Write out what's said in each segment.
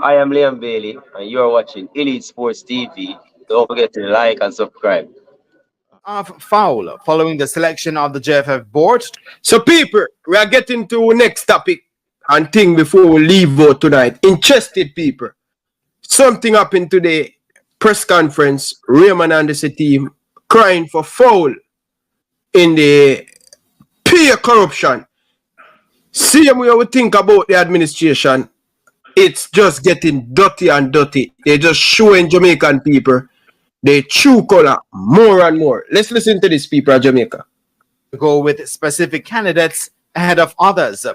I am Liam Bailey, and you are watching Elite Sports TV. Don't forget to like and subscribe. Of foul following the selection of the JFF board. So, people, we are getting to next topic and thing before we leave out tonight. Interested people. Something happened today. Press conference. Raymond and the team crying for foul in the peer corruption. Same way we think about the administration, it's just getting dirty and dirty. They're just showing Jamaican people their true color more and more. Let's listen to these people of Jamaica. To go with specific candidates ahead of others.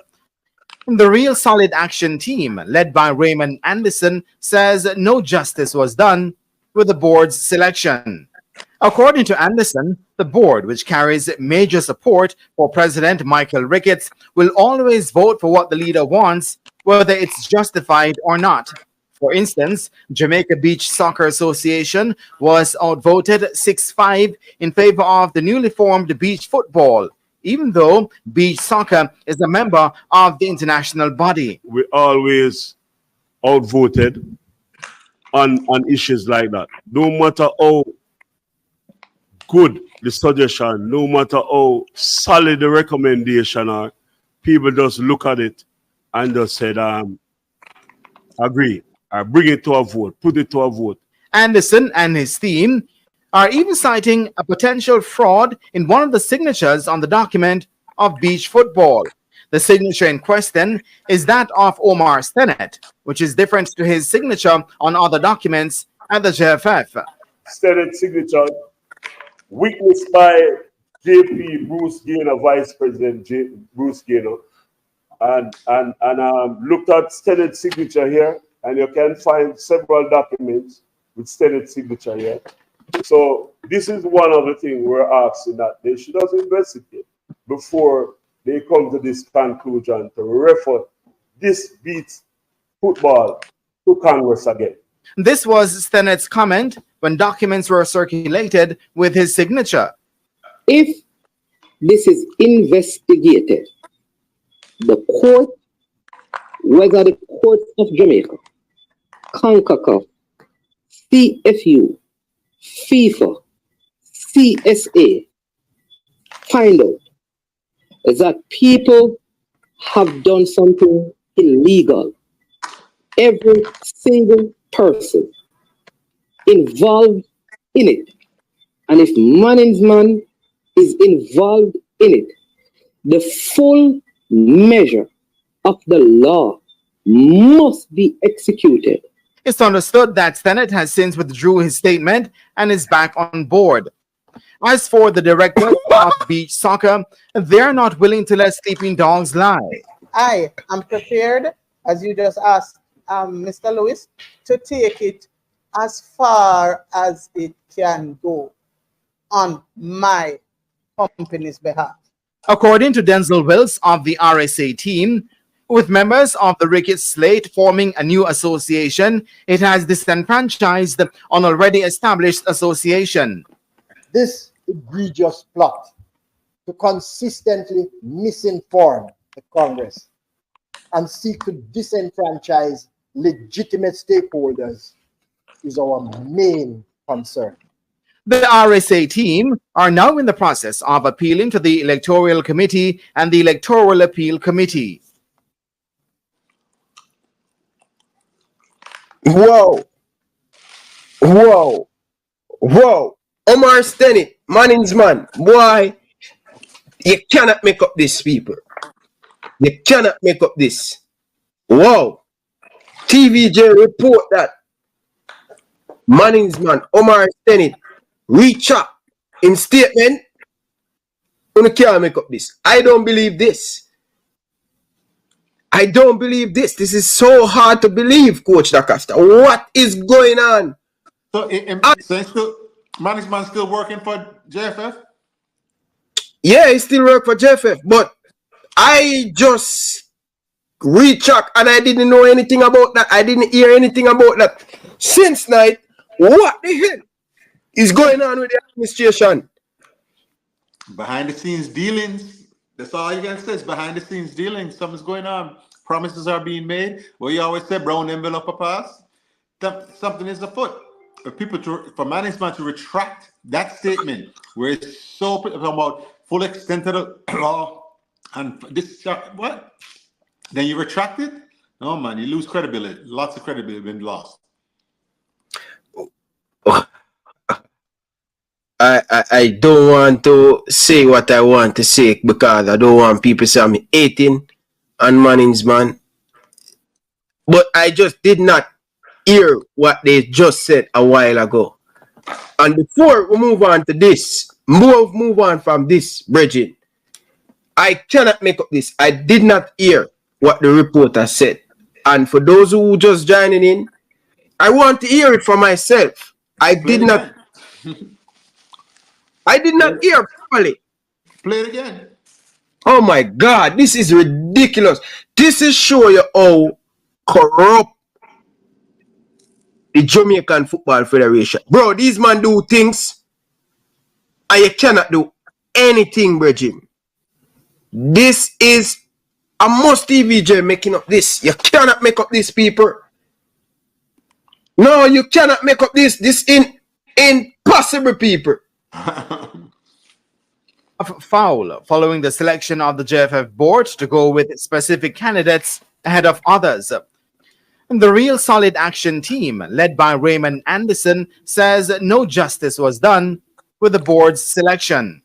The Real Solid Action team, led by Raymond Anderson, says no justice was done with the board's selection. According to Anderson, the board, which carries major support for President Michael Ricketts, will always vote for what the leader wants, whether it's justified or not. For instance, Jamaica Beach Soccer Association was outvoted 6-5 in favor of the newly formed beach football, even though beach soccer is a member of the international body. We always outvoted on issues like that. No matter how good the suggestion, no matter how solid the recommendation are, people just look at it and just said, agree. I bring it to a vote, put it to a vote. Anderson and his team are even citing a potential fraud in one of the signatures on the document of beach football. The signature in question is that of Omar Stennett, which is different to his signature on other documents at the JFF. Stennett signature, witnessed by JP Bruce Gaynor, Vice President Bruce Gaynor, and looked at Stennett's signature here, and you can find several documents with Stennett's signature here. So this is one of the things we're asking, that they should also investigate before they come to this conclusion to refer this beats football to Congress again. This was Stennett's comment when documents were circulated with his signature. If this is investigated, the court, whether the courts of Jamaica, CONCACAF, CFU, FIFA, CSA, find out that people have done something illegal. Every single person involved in it. And if Mannings man is involved in it, the full measure of the law must be executed. It's understood that Stennett has since withdrew his statement and is back on board. As for the director of beach soccer, they're not willing to let sleeping dogs lie. I am prepared, as you just asked Mr. Lewis, to take it as far as it can go on my company's behalf. According to Denzel Wills of the RSA team, with members of the Ricketts slate forming a new association, it has disenfranchised an already established association. This egregious plot to consistently misinform the Congress and seek to disenfranchise legitimate stakeholders is our main concern. The RSA team are now in the process of appealing to the Electoral Committee and the Electoral Appeal Committee. Whoa. Omar Stennett, Mannings man, boy, you cannot make up this, people. You cannot make up this. Wow. TVJ report that Mannings man, Omar Stennett, reach up in statement. You can't make up this. I don't believe this. I don't believe this. This is so hard to believe, Coach DaCosta. What is going on? So, Mannings man still working for JFF? Yeah, he still work for JFF, but I just reach out and I didn't know anything about that. I didn't hear anything about that since night. What the hell is going on with the administration? Behind the scenes dealings. That's all you can say. It's behind the scenes dealings. Something's going on. promises are being made. Well, you always say brown envelope a pass. Something is afoot. For Mannings man to retract that statement, where it's so about full extent of the law and this what? Then you retract it? No man, you lose credibility. Lots of credibility been lost. I don't want to say what I want to say because I don't want people to say I'm hating on Mannings man. But I just did not hear what they just said a while ago. And before we move on to this, move on from this, Bridget, I cannot make up this. I did not hear what the reporter said. And for those who just joining in, I want to hear it for myself. I did not hear properly. Play it again. Oh my God, this is ridiculous. This is showing you how corrupt the Jamaican Football Federation. Bro, these men do things and you cannot do anything, Bridget. This is a must TVJ making up this. You cannot make up this, people. No, you cannot make up this. This impossible, people. Foul following the selection of the JFF board to go with specific candidates ahead of others. The Real Solid Action team, led by Raymond Anderson, says no justice was done with the board's selection.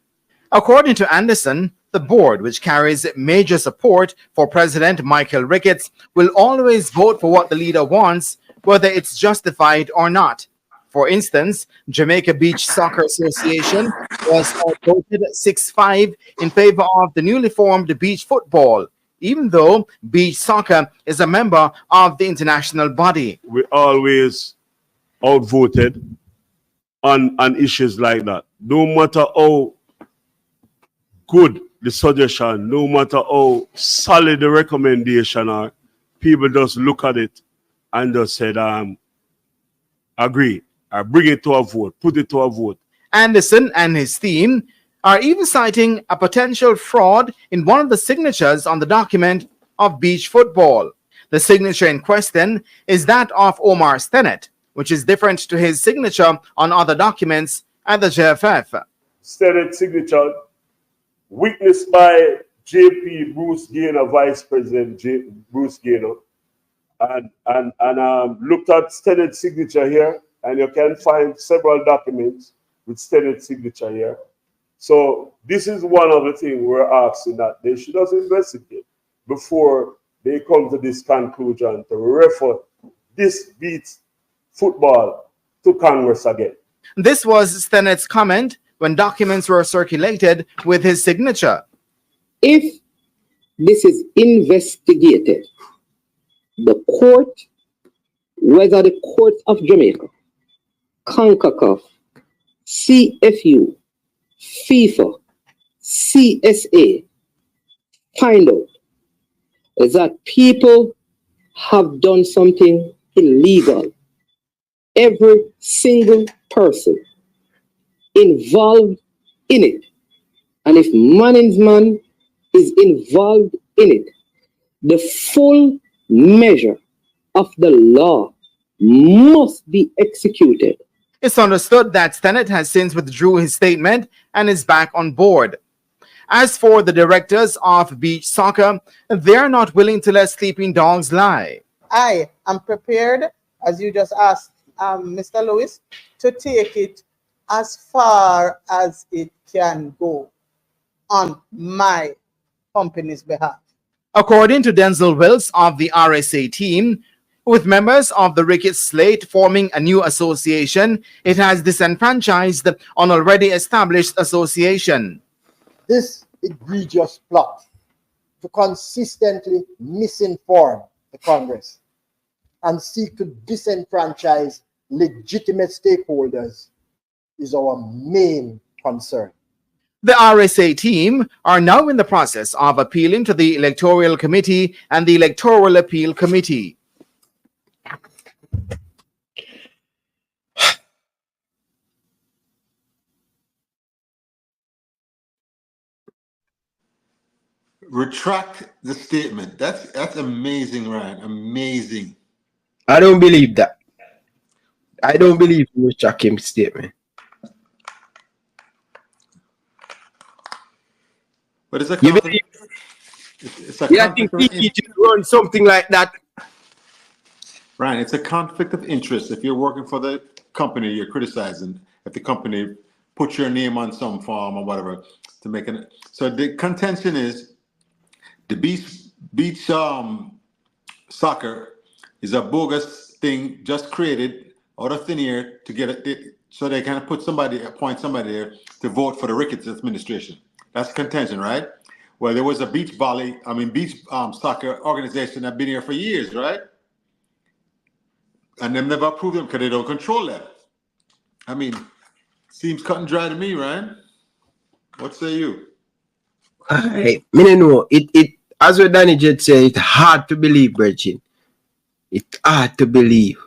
According to Anderson, the board, which carries major support for President Michael Ricketts, will always vote for what the leader wants, whether it's justified or not. For instance, Jamaica Beach Soccer Association was voted 6-5 in favor of the newly formed beach football, even though beach soccer is a member of the international body. We always outvoted on issues like that. No matter how good the suggestion, no matter how solid the recommendation are, people just look at it and just said, agree. I bring it to a vote, put it to a vote. Anderson and his team are even citing a potential fraud in one of the signatures on the document of beach football. The signature in question is that of Omar Stennett, which is different to his signature on other documents at the JFF. Stennett signature witnessed by JP Bruce Gaynor, Vice President Bruce Gaynor, and looked at Stennett's signature here, and you can find several documents with Stennett's signature here. So this is one of the things we're asking that they should also investigate before they come to this conclusion to refer this beats football to Congress again. This was Stennett's comment when documents were circulated with his signature. If this is investigated, the court, whether the courts of Jamaica, CONCACAF, CFU, FIFA, CSA, find out that people have done something illegal. Every single person involved in it. And if Mannings man is involved in it, the full measure of the law must be executed. It's understood that Stennett has since withdrew his statement and is back on board. As for the directors of beach soccer, they are not willing to let sleeping dogs lie. I am prepared, as you just asked Mr. Lewis, to take it as far as it can go on my company's behalf. According to Denzel Wills of the RSA team, with members of the Ricketts slate forming a new association, it has disenfranchised an already established association. This egregious plot to consistently misinform the Congress and seek to disenfranchise legitimate stakeholders is our main concern. The RSA team are now in the process of appealing to the Electoral Committee and the Electoral Appeal Committee. Retract the statement. That's amazing, Ryan. Amazing. I don't believe that. I don't believe he retract his statement. But it's a You conflict. believe? It's a Yeah, I think conflict of he just run something like that. Ryan, it's a conflict of interest. If you're working for the company, you're criticizing if the company puts your name on some form or whatever to make it. So the contention is the beach soccer is a bogus thing just created out of thin air to get it, so they kind of appoint somebody there to vote for the Ricketts administration. That's contention, right? Well, there was a beach soccer organization that been here for years, right? And them never approved them because they don't control that. I mean, seems cut and dry to me, Ryan. What say you? I don't know. It as what Danny Jet said, it's hard to believe, Virgin. It's hard to believe.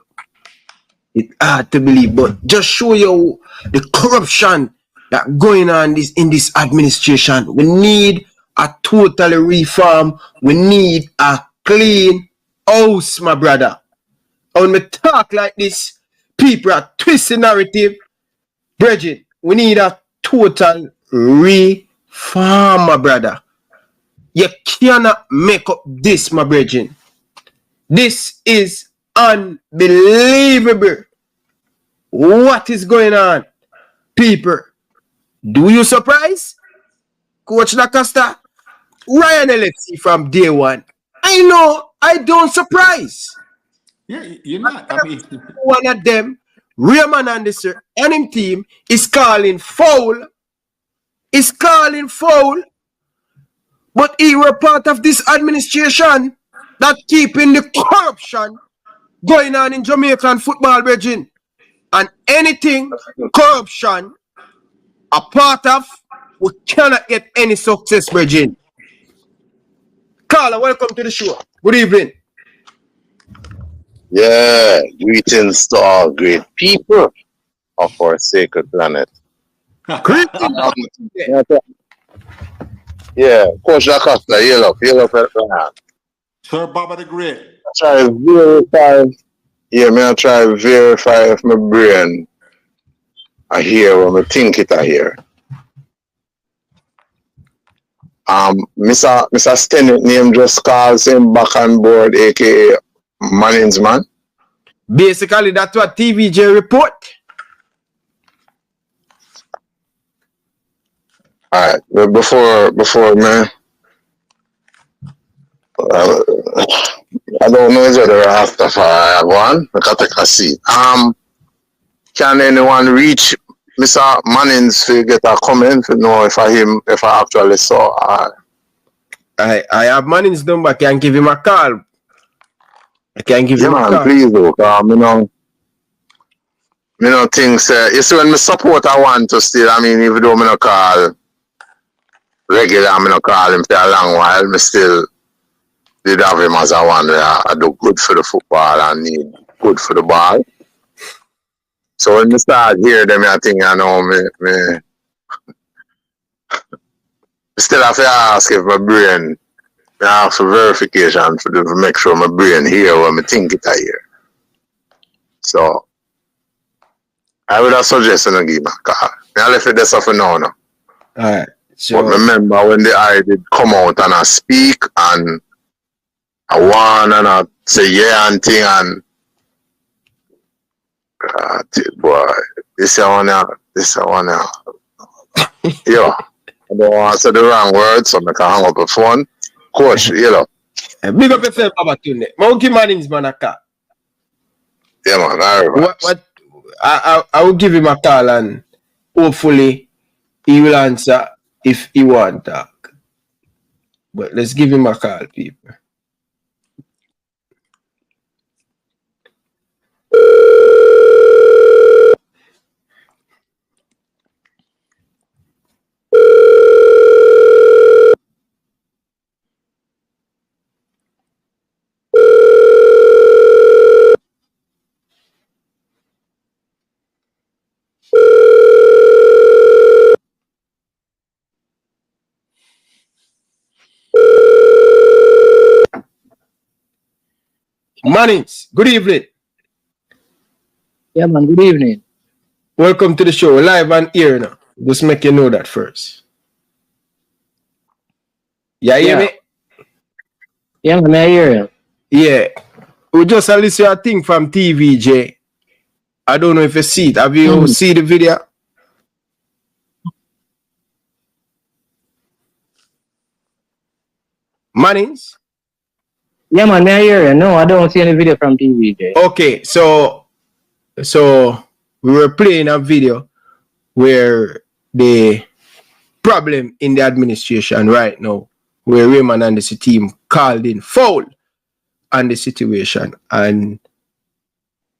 It's hard to believe, but just show you the corruption that going on in this administration. We need a totally reform. We need a clean house, my brother. And when we talk like this, people are twisting narrative. Bridget, we need a total reform, my brother. You cannot make up this, my brethren. This is unbelievable. What is going on? People, do you surprise? Coach Lacosta, Ryan LFC from day one. I know, I don't surprise. Yeah, you're not. I mean, One of them, Raymond Anderson and him team is calling foul. Is calling foul. But he were part of this administration that keeping the corruption going on in Jamaican football, Virgin. And anything corruption a part of, we cannot get any success, Virgin. Carla, welcome to the show. Good evening. Yeah, greetings to all great people of our sacred planet. Greetings. Yeah, Coach Acosta, yell up at the hand. Sir Baba the Great. Try to verify. Yeah, me I try to verify if my brain I hear or I think it I hear. Mr. Stennett name just calls him back on board, aka Mannings man. Basically, that's what TVJ report. Alright, but before man, I don't know whether after I one, I can take a seat. Can anyone reach Mr. Mannings to get a comment to know if I actually saw? I have Manning's number. I can give him a call. I can give him a call. Please do. Me no think say you see when me support I want to still. I mean, even though me no call regular, me no call him for a long while. Me still did have him as a one where I do good for the football and need good for the ball. So when me start hear them, I think I know me still have to ask if my brain. I ask for verification to make sure my brain hear what I think it I hear. So I would have suggested to give my call. I left it there for now. Alright. So, but remember when the eye did come out and I speak and I want and I say yeah and thing and boy, this one now. Yo, I don't want to say the wrong words, so I can hang up the phone. Coach, you know. Big up yourself, Baba Tunde. Monkey Mannings, man, a call. Yeah, man. What? I will give him a call and hopefully he will answer if he want to talk. But let's give him a call, people. Mannings, good evening. Yeah, man, good evening. Welcome to the show. We're live on air now. Just make you know that first. You hear me? Yeah, man, I hear you. Yeah. We just listen to a thing from TVJ. I don't know if you see it. Have you seen the video? Mannings? Yeah, man, I hear you. No, I don't see any video from TVJ. Okay, so we were playing a video where the problem in the administration right now, where Raymond and the team called in foul on the situation, and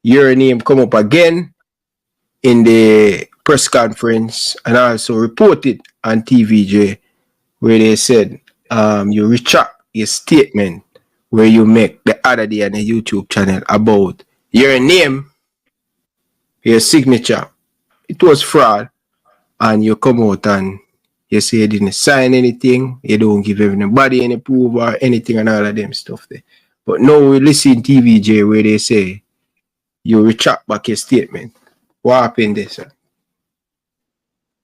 your name come up again in the press conference and also reported on TVJ, where they said you retract your statement where you make the other day on the YouTube channel about your name, your signature. It was fraud, and you come out and you say you didn't sign anything, you don't give anybody any proof or anything and all of them stuff there. But now we listen to TVJ where they say you retract back your statement. What happened there, sir?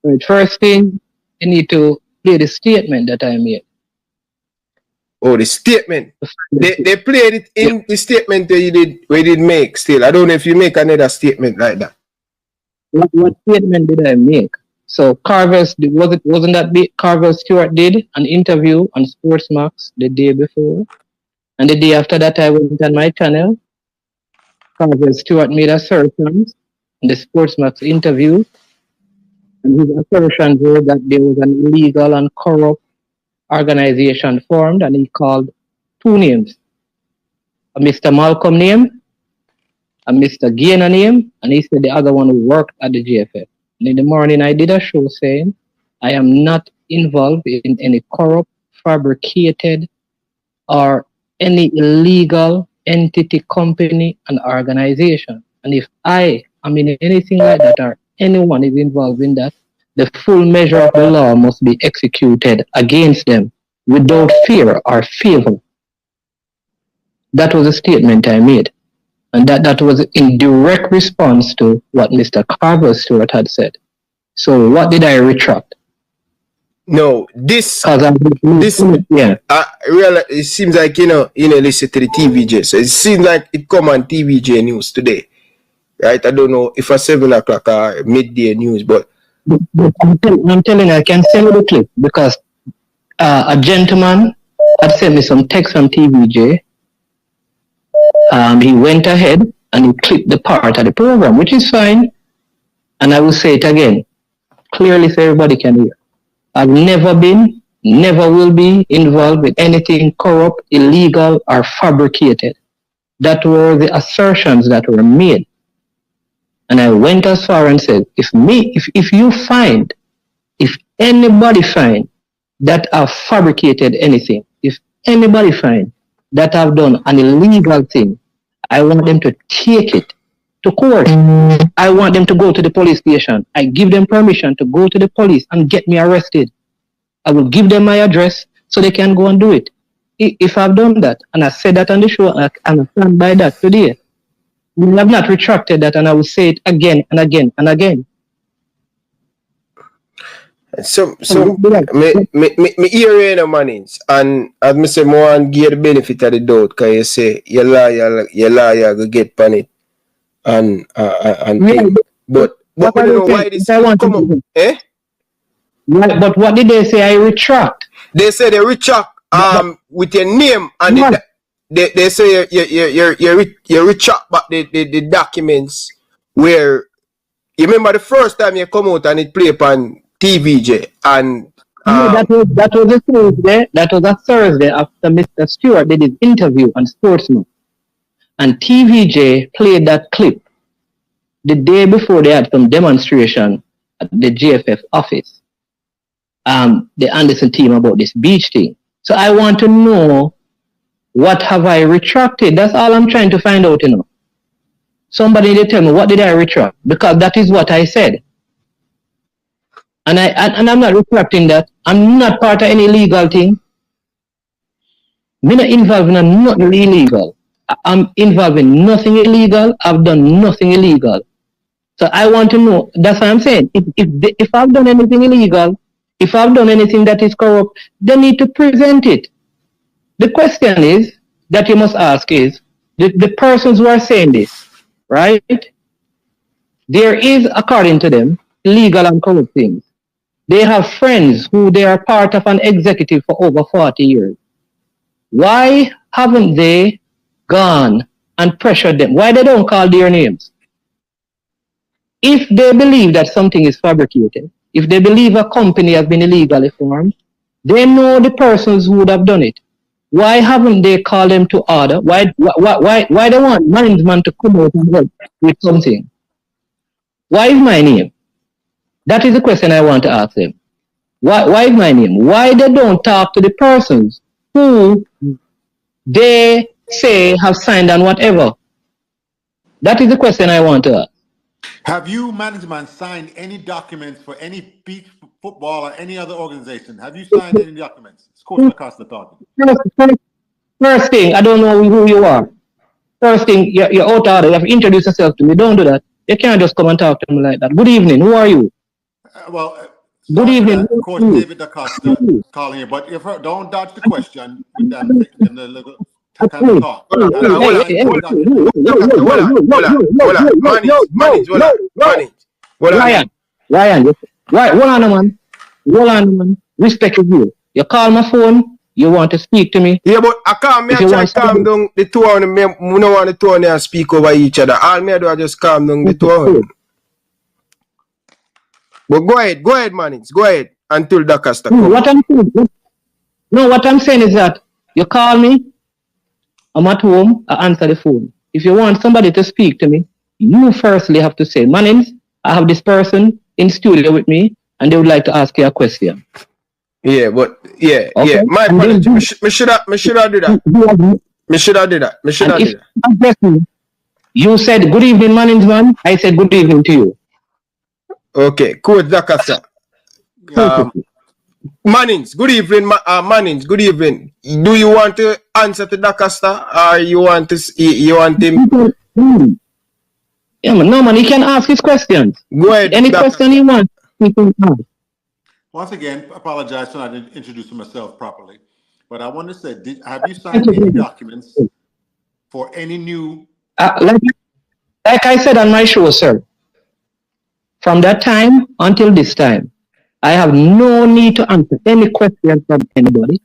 Right, first thing, you need to play the statement that I made. Oh, the statement. They played it in the statement that you did make still. I don't know if you make another statement like that. What statement did I make? So wasn't that Carver Stewart did an interview on Sportsmax the day before, and the day after that I went on my channel. Carver Stewart made assertions in the Sportsmax interview, and his assertions were that there was an illegal and corrupt organization formed, and he called two names, a Mr. Malcolm name, a Mr. Gainer name, and he said the other one who worked at the JFF. And in the morning, I did a show saying I am not involved in any corrupt, fabricated, or any illegal entity, company, and organization. And if I am in anything like that, or anyone is involved in that, the full measure of the law must be executed against them without fear or favor. That was a statement I made. And that was in direct response to what Mr. Carver Stewart had said. So what did I retract? No, this yeah. It seems like you listen to the TVJ. So it seems like it come on TVJ news today. Right? I don't know if it's 7 o'clock or midday news, but I'm telling you, I can send you the clip because a gentleman had sent me some text from TVJ. He went ahead and he clipped the part of the program, which is fine. And I will say it again, clearly so everybody can hear. I've never been, never will be involved with anything corrupt, illegal, or fabricated. That were the assertions that were made. And I went as far and said, if anybody find that I've fabricated anything, if anybody find that I've done an illegal thing, I want them to take it to court. I want them to go to the police station. I give them permission to go to the police and get me arrested. I will give them my address so they can go and do it. If I've done that, and I said that on the show, and I stand by that today, I have not retracted that, and I will say it again and again and again. So me hear you in Mannings, and as me say, more and give the benefit of the doubt, because you say your lawyer go get pan it and thing. But we don't know why this come up. Eh? Right, but what did they say? I retract. They say they retract with your name and they say you retract back the documents where you remember the first time you come out and it play upon TVJ and that was a Thursday. That was a Thursday after Mr. Stewart did his interview on Sportsman, and TVJ played that clip the day before they had some demonstration at the JFF office. The Anderson team about this beach thing. So I want to know, what have I retracted? That's all I'm trying to find out, Somebody need to tell me, what did I retract? Because that is what I said. And I'm not retracting that. I'm not part of any legal thing. I'm not involved in nothing illegal. I'm involved in nothing illegal. I've done nothing illegal. So I want to know. That's what I'm saying. If I've done anything illegal, if I've done anything that is corrupt, they need to present it. The question is that you must ask is the persons who are saying this, right? There is, according to them, illegal and corrupt things. They have friends who they are part of an executive for over 40 years. Why haven't they gone and pressured them? Why they don't call their names? If they believe that something is fabricated, if they believe a company has been illegally formed, they know the persons who would have done it. Why haven't they called them to order? Why they want management to come out and help with something? Why is my name? That is the question I want to ask them. Why is my name? Why they don't talk to the persons who they say have signed on whatever? That is the question I want to ask. Have you, management, signed any documents for any beach football or any other organization? Have you signed any documents? It's Coach Lacoste talking. First thing, I don't know who you are. First thing, you're out of order. You have to introduce yourself to me. Don't do that. You can't just come and talk to me like that. Good evening. Who are you? Good evening. Coach David Acosta calling you, but don't dodge the question with them in the little kind of talk. Ryan, hold on, man. Respect is you. You call my phone, you want to speak to me. Yeah, but I can't try to calm down the two of them. We don't want the two of them speak over each other. All me do I just calm down the two of them. But go ahead, Mannings. Go ahead until the Acosta comes. What I'm saying is that you call me, I'm at home, I answer the phone. If you want somebody to speak to me, you firstly have to say, Mannings, I have this person in studio with me, and they would like to ask you a question. Yeah, but yeah. My apology. Me should have do that. Me should have do that. You said good evening, Mannings, man. I said good evening to you. Okay, Coach Acosta. Mannings, good evening. Mannings, good evening. Do you want to answer to Acosta, or you want him? Yeah, man. No, man. He can ask his questions. Go ahead. Any question he wants, he can ask. Once again, apologize for not introducing myself properly, but I want to say, have you signed any documents for any new? Like I said on my show, sir. From that time until this time, I have no need to answer any question from anybody.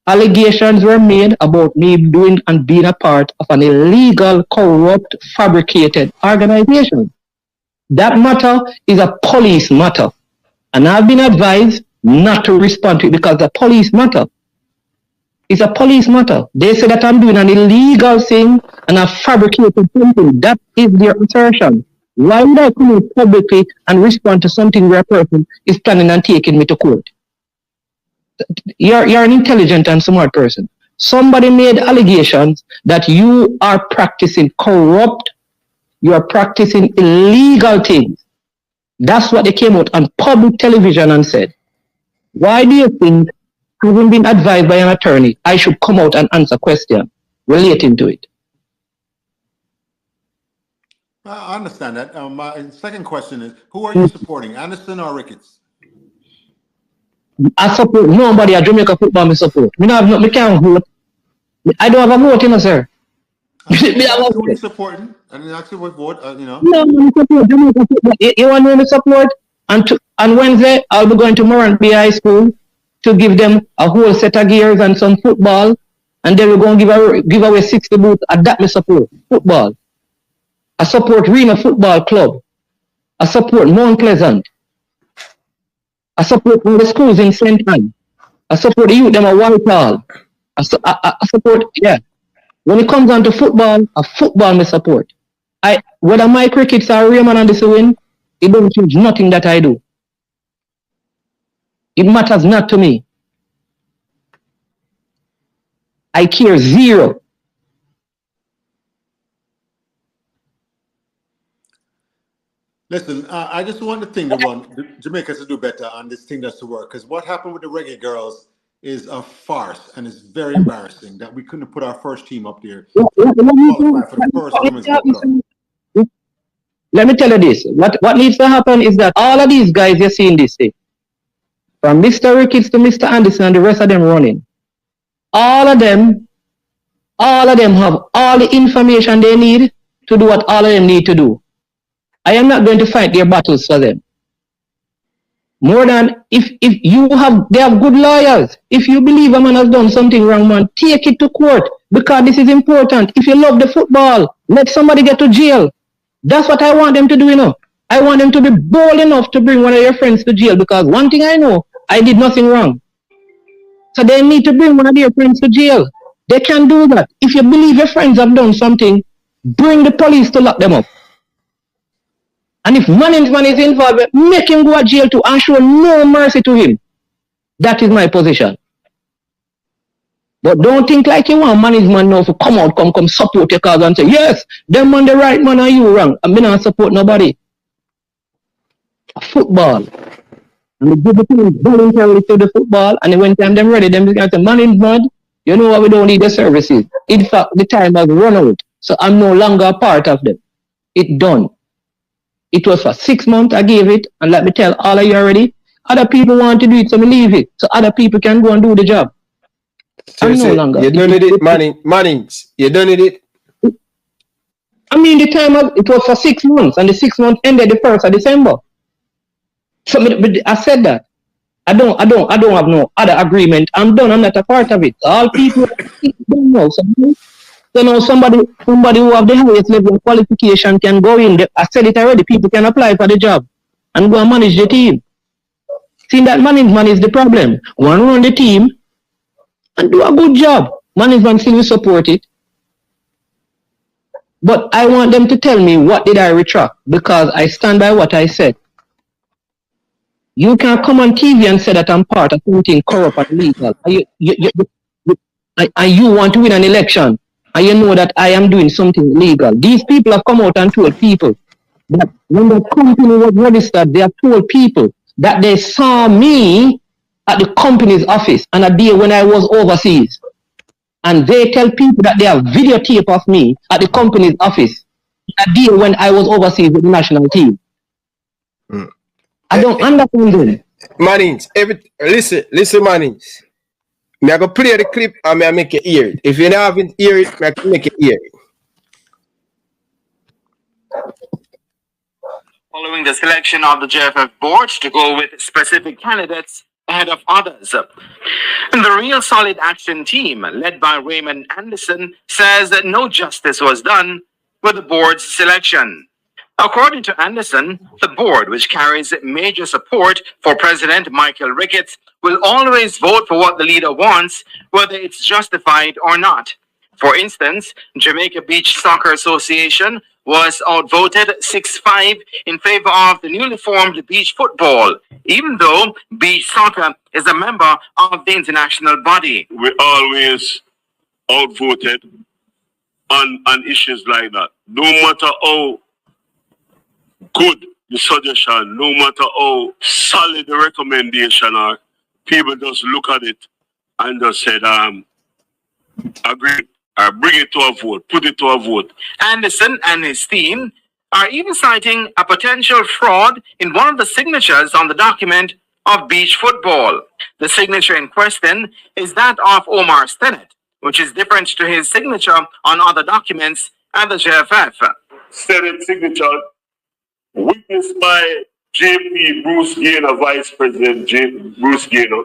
Allegations were made about me doing and being a part of an illegal, corrupt, fabricated organization. That matter is a police matter. And I've been advised not to respond to it because the police matter is a police matter. They say that I'm doing an illegal thing and a fabricated something. That is their assertion. Why would I come out publicly and respond to something where a person is planning on taking me to court? You're an intelligent and smart person. Somebody made allegations that you are practicing corrupt, you are practicing illegal things. That's what they came out on public television and said. Why do you think, having been advised by an attorney, I should come out and answer questions relating to it? I understand that. My second question is, who are you supporting, Anderson or Ricketts? I support nobody at Jamaica football. I support. Me can't vote. I don't have a vote, sir. Who are you supporting? And then actually what vote, No, I support Jamaica football. You want me to support? On Wednesday, I'll be going to Morantby High School to give them a whole set of gears and some football, and then we're going to give away 60 boots. At that, me support football. I support Reno Football Club. I support Mount Pleasant. I support all the schools in St. Anne. I support the youth them at Whitehall. I support, yeah. When it comes down to football, a football me support. Whether my crickets are Raymond and this win, it don't change nothing that I do. It matters not to me. I care zero. Listen, I just want the thing to run Jamaica to do better on this thing that's to work. Because what happened with the reggae girls is a farce, and it's very embarrassing that we couldn't put our first team up there Let to me qualify for the first Women's World Cup. let me tell you this. What needs to happen is that all of these guys you're seeing this day, from Mr. Ricketts to Mr. Anderson and the rest of them running, all of them have all the information they need to do what all of them need to do. I am not going to fight their battles for them. More than if they have good lawyers. If you believe a man has done something wrong, man, take it to court because this is important. If you love the football, let somebody get to jail. That's what I want them to do, you know. I want them to be bold enough to bring one of your friends to jail because one thing I know, I did nothing wrong. So they need to bring one of their friends to jail. They can do that. If you believe your friends have done something, bring the police to lock them up. And if Mannings is involved, make him go to jail too and show no mercy to him. That is my position. But don't think like you want Mannings now to come out, come support your cause and say, yes, them on the right man are you wrong. I'm not support nobody. Football. And we give the team voluntarily to the football, and when time them ready, them can say, Mannings mad, you know what, we don't need the services. In fact, the time has run out, so I'm no longer a part of them. It's done. It was for 6 months I gave it, and let me tell all of you already, other people want to do it, so me leave it, so other people can go and do the job. So I'm no longer. You done it, Mannings. You done it. I mean, the time it was for 6 months, and the 6 months ended the 1st of December. So I said that. I don't have no other agreement. I'm done. I'm not a part of it. All people don't know. So now somebody who have the highest level of qualification can go in. I said it already. People can apply for the job and go and manage the team. See, that management is the problem. One run the team and do a good job. Management still will support it. But I want them to tell me what did I retract, because I stand by what I said. You can come on TV and say that I'm part of something corrupt and illegal. And you want to win an election, and you know that I am doing something illegal. These people have come out and told people that when the company was registered, they have told people that they saw me at the company's office on a day when I was overseas. And they tell people that they have videotape of me at the company's office a day when I was overseas with the national team. I don't understand them. Mannings, listen, Mannings. Me I go play the clip and I make you hear it. If you haven't hear it, I can make you hear it. Following the selection of the JFF board to go with specific candidates ahead of others. The Real Solid Action team, led by Raymond Anderson, says that no justice was done with the board's selection. According to Anderson, the board, which carries major support for President Michael Ricketts, will always vote for what the leader wants, whether it's justified or not. For instance, Jamaica Beach Soccer Association was outvoted 6-5 in favor of the newly formed beach football, even though beach soccer is a member of the international body. We always outvoted on issues like that. No matter how good the suggestion, no matter how solid the recommendation are, people just look at it and just said, agree, bring it to a vote, put it to a vote. Anderson and his team are even citing a potential fraud in one of the signatures on the document of beach football. The signature in question is that of Omar Stennett, which is different to his signature on other documents at the JFF. Stennett signature witnessed by JP Bruce Gaynor, Vice President Bruce Gaynor,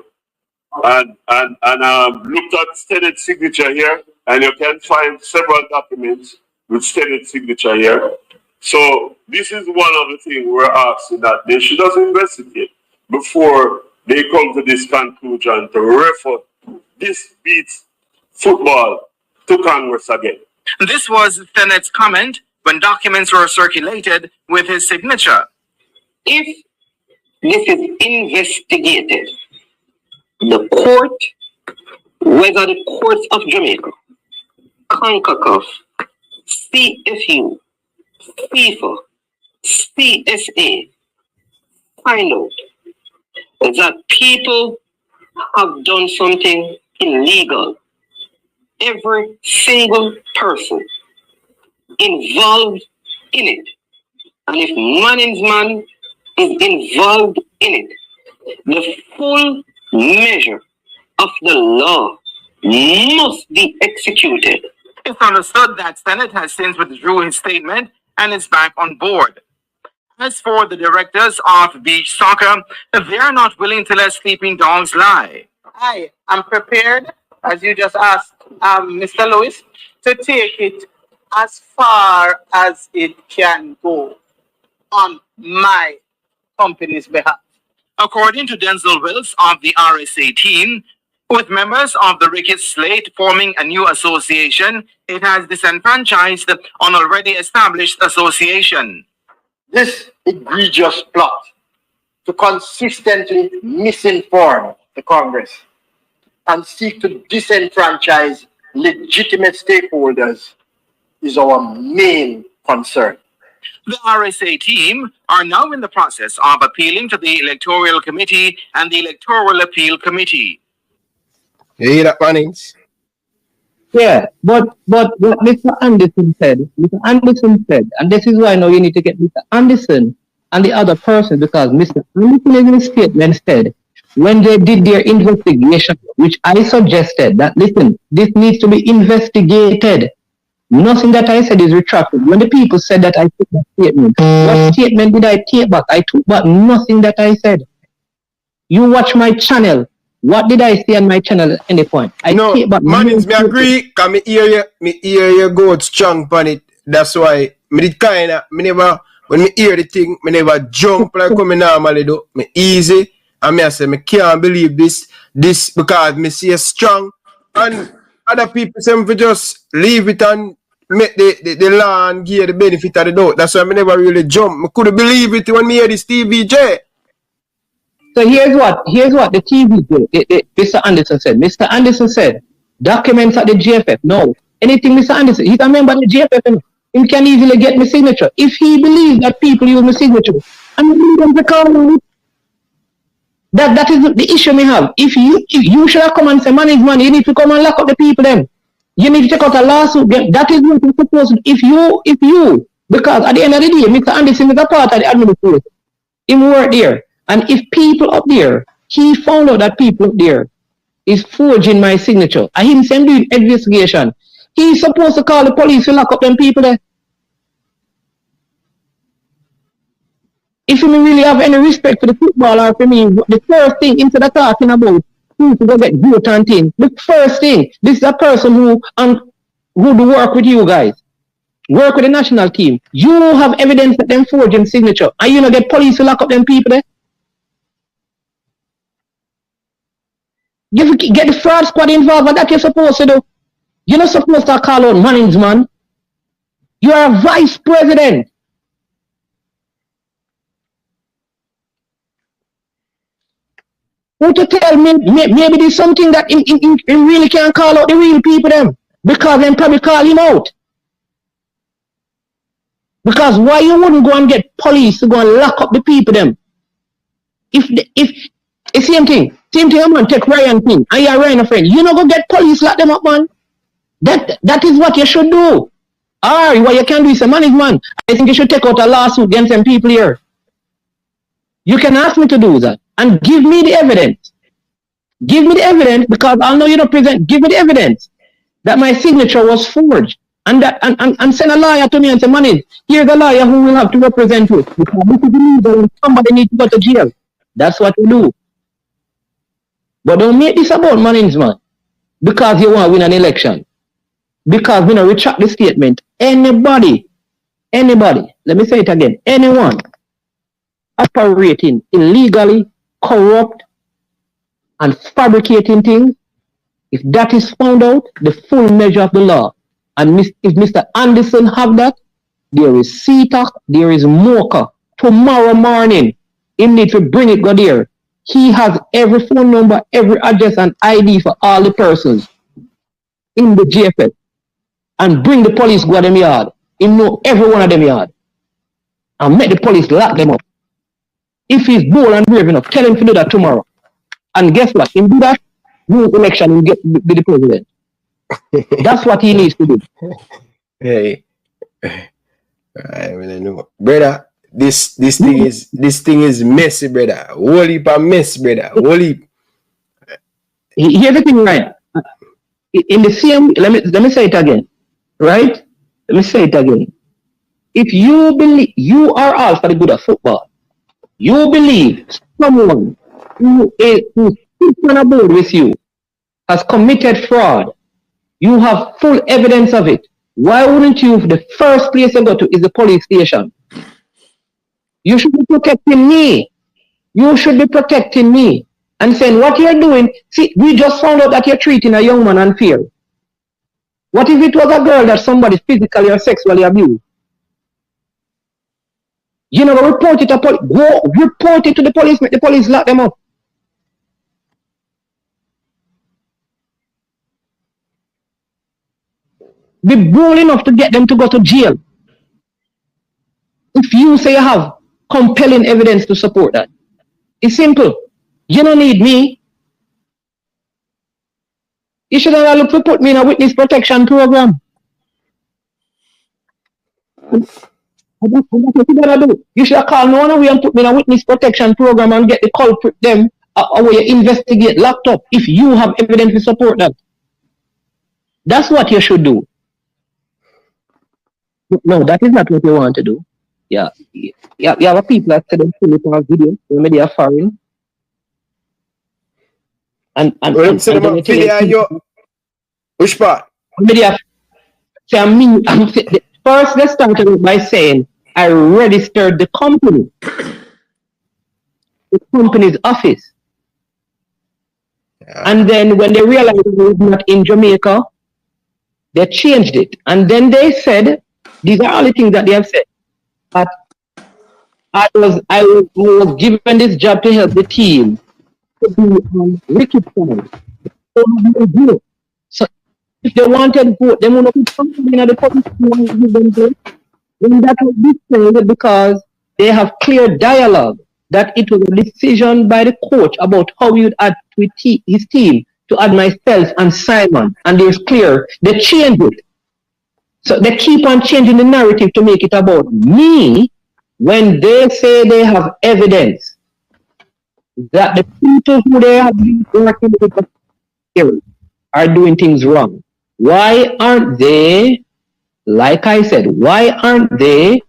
and looked at Stennett's signature here, and you can find several documents with Stennett's signature here. So this is one of the things we're asking that they should just investigate before they come to this conclusion to refer this beats football to Congress again. This was Stennett's comment when documents were circulated with his signature. If this is investigated, the court, whether the courts of Jamaica, CONCACAF, CFU, FIFA, CSA, find out that people have done something illegal. Every single person involved in it. And if Mannings man is involved in it, the full measure of the law must be executed. It's understood that Senate has since withdrew his statement and is back on board. As for the directors of beach soccer, they are not willing to let sleeping dogs lie. I am prepared, as you just asked, Mr. Lewis, to take it as far as it can go on my company's behalf. According to Denzel Wills of the RSA team, with members of the Ricketts slate forming a new association, it has disenfranchised an already established association. This egregious plot to consistently misinform the Congress and seek to disenfranchise legitimate stakeholders is our main concern. The RSA team are now in the process of appealing to the Electoral Committee and the Electoral Appeal Committee. You hear that, Mannings? Yeah, but what Mr. Anderson said, and this is why now you need to get Mr. Anderson and the other person, because Mr. Anderson in his statement said, when they did their investigation, which I suggested that, listen, this needs to be investigated. Nothing that I said is retracted. When the people said that I took that statement, what statement did I take back? I took back nothing that I said. You watch my channel. What did I say on my channel at any point? No, Mannings, me agree, because me hear you go strong on it. That's why me did kinda, me never, when me hear the thing, me never jump like me normally do. Me easy, and me I say, me can't believe this because me see it strong, and other people say me just leave it and make the law and give the benefit of the doubt. That's why me never really jump. Me couldn't believe it when me hear this TVJ. So here's what the TV did. Mr. Anderson said. Mr. Anderson said, documents at the JFF. No. Anything Mr. Anderson, he's a member of the JFF. He can easily get my signature. If he believes that people use my signature, I'm going to call on it. That is the issue we have. If you should have come and say, Mannings man, you need to come and lock up the people then. You need to take out a lawsuit. That is what you're supposed to do. If you, because at the end of the day, Mr. Anderson is a part of the administration. He worked there. And if people up there, he found out that people up there is forging my signature, and him saying doing investigation, he's supposed to call the police to lock up them people there. If you really have any respect for the football or for me, the first thing instead of talking about who to go get vote and thing, the first thing, this is a person who do work with you guys, work with the national team. You have evidence that them forging signature, and you know get police to lock up them people there. Get the fraud squad involved, and that you're supposed to do. You're not supposed to call out Mannings, man. You are a vice president. Who to tell me, maybe there's something that he really can't call out the real people them, because then probably call him out. Because why you wouldn't go and get police to go and lock up the people them? If it's same thing, I'm gonna take Ryan thing, and you're Ryan a friend. You not go get police lock them up, man. That is what you should do. Or what you can do is say, Mannings man, I think you should take out a lawsuit against them people here. You can ask me to do that and give me the evidence. Give me the evidence, because I'll know you don't present. Give me the evidence that my signature was forged, and send a lawyer to me and say, Mannings, here's a lawyer who will have to represent you. Because this is illegal and somebody needs to go to jail. That's what we do. But don't make this about Mannings, man, because you want to win an election. Because we don't retract the statement. Anybody, let me say it again, anyone operating illegally, corrupt, and fabricating things, if that is found out, the full measure of the law, and if Mr. Anderson have that, there is CTAC, there is MOCA. Tomorrow morning, he need to bring it go there. He has every phone number, every address and ID for all the persons in the JFF. And bring the police go to them yard. He know every one of them yard. And make the police lock them up. If he's bold and brave enough, tell him to do that tomorrow. And guess what? In do that, win election and be the president. That's what he needs to do. Hey, I don't know, brother. This thing is messy, brother. Whole heap of mess, brother. Whole heap. Here's the thing, right? In the same, let me say it again, right? Let me say it again. If you believe you are all for the good of football, you believe someone who sits on a board with you has committed fraud, you have full evidence of it. Why wouldn't you, the first place you go to is the police station? You should be protecting me. You should be protecting me. And saying what you're doing, see, we just found out that you're treating a young man unfair. What if it was a girl that somebody physically or sexually abused? You know, report it to the police, make the police lock them up. Be bold enough to get them to go to jail. If you say you have compelling evidence to support that. It's simple. You don't need me. You should have looked to put me in a witness protection program. What you gotta do? You should have called no one away and put me in a witness protection program and get the culprit them where you investigate locked up if you have evidence to support that. That's what you should do. No, that is not what you want to do. Yeah. You have people that say them film it on video, when they are foreign. And which part? First, let's start by saying I registered the company, the company's office. Yeah. And then when they realized it was not in Jamaica, they changed it. And then they said, these are all the things that they have said. But I was given this job to help the team to do wicked things. So if they wanted vote, they would not put something in the public to give them vote. Then that was displayed because they have clear dialogue that it was a decision by the coach about how he would add to his team to add myself and Simon. And it's clear they changed it. So they keep on changing the narrative to make it about me when they say they have evidence that the people who they have been working with are doing things wrong. Why aren't they, like I said, why aren't they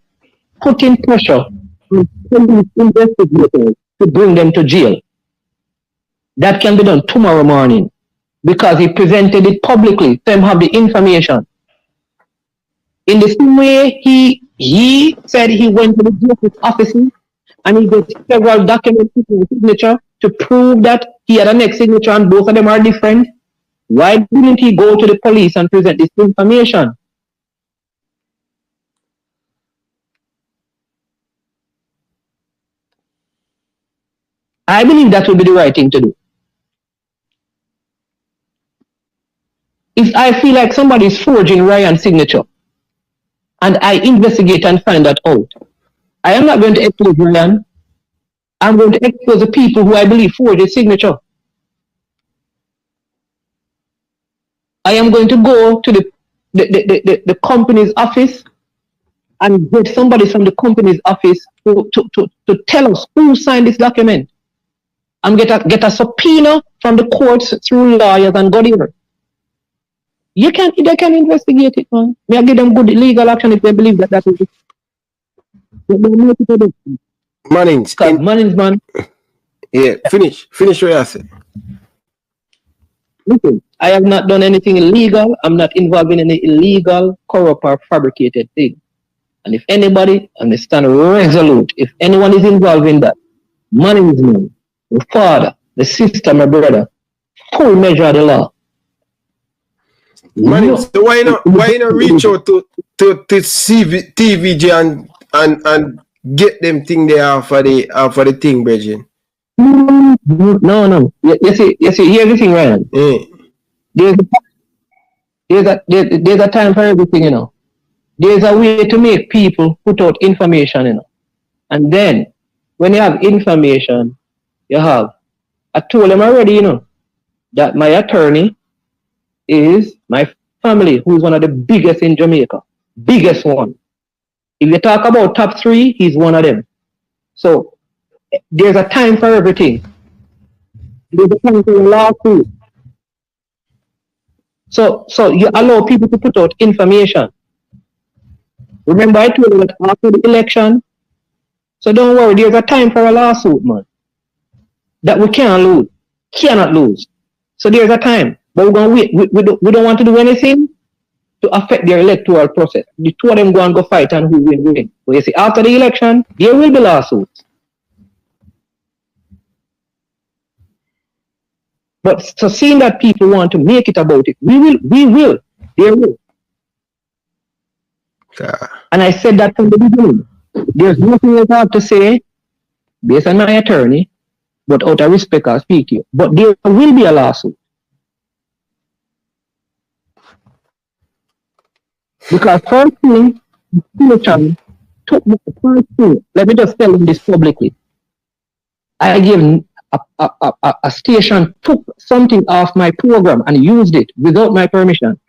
putting pressure on police investigators to bring them to jail? That can be done tomorrow morning because he presented it publicly, them have the information. In the same way, he said he went to the JFF offices and he got several documents with his signature to prove that he had a next signature and both of them are different. Why didn't he go to the police and present this information? I believe that would be the right thing to do. If I feel like somebody is forging Ryan's signature and I investigate and find that out, I am not going to expose Ryan. I'm going to expose the people who I believe forged his signature. I am going to go to the company's office and get somebody from the company's office to tell us who signed this document. And get a subpoena from the courts through lawyers and go there. They can investigate it, man. May I give them good legal action if they believe that is it. Mannings. Mannings, man. Yeah, finish what you said. Listen, I have not done anything illegal. I'm not involved in any illegal, corrupt, or fabricated thing. And if anybody, and I stand resolute, if anyone is involved in that, Mannings, man, the father, the sister, my brother, full measure of the law. Mannings, so why not reach out to TVG and get them thing there for the thing, Bridget? No. You see, here's the thing, Ryan. There's a time for everything, you know. There's a way to make people put out information, you know. And then, when you have information, you have I told them already, that my attorney is my family, who's one of the biggest in Jamaica. Biggest one. If you talk about top 3, he's one of them. So there's a time for everything. There's a time for a lawsuit. So you allow people to put out information. Remember, I told you that after the election, so don't worry, there's a time for a lawsuit, man. That we cannot lose. So there's a time. But we're going to wait. We don't want to do anything to affect their electoral process. The 2 of them go and go fight and who will win. But you see, after the election, there will be lawsuits. But so seeing that people want to make it about it, we will. There will. And I said that from the beginning. There's nothing else I have to say based on my attorney, but out of respect I'll speak to you. But there will be a lawsuit. Because first thing, took the first thing. Let me just tell them this publicly. I gave a station took something off my program and used it without my permission.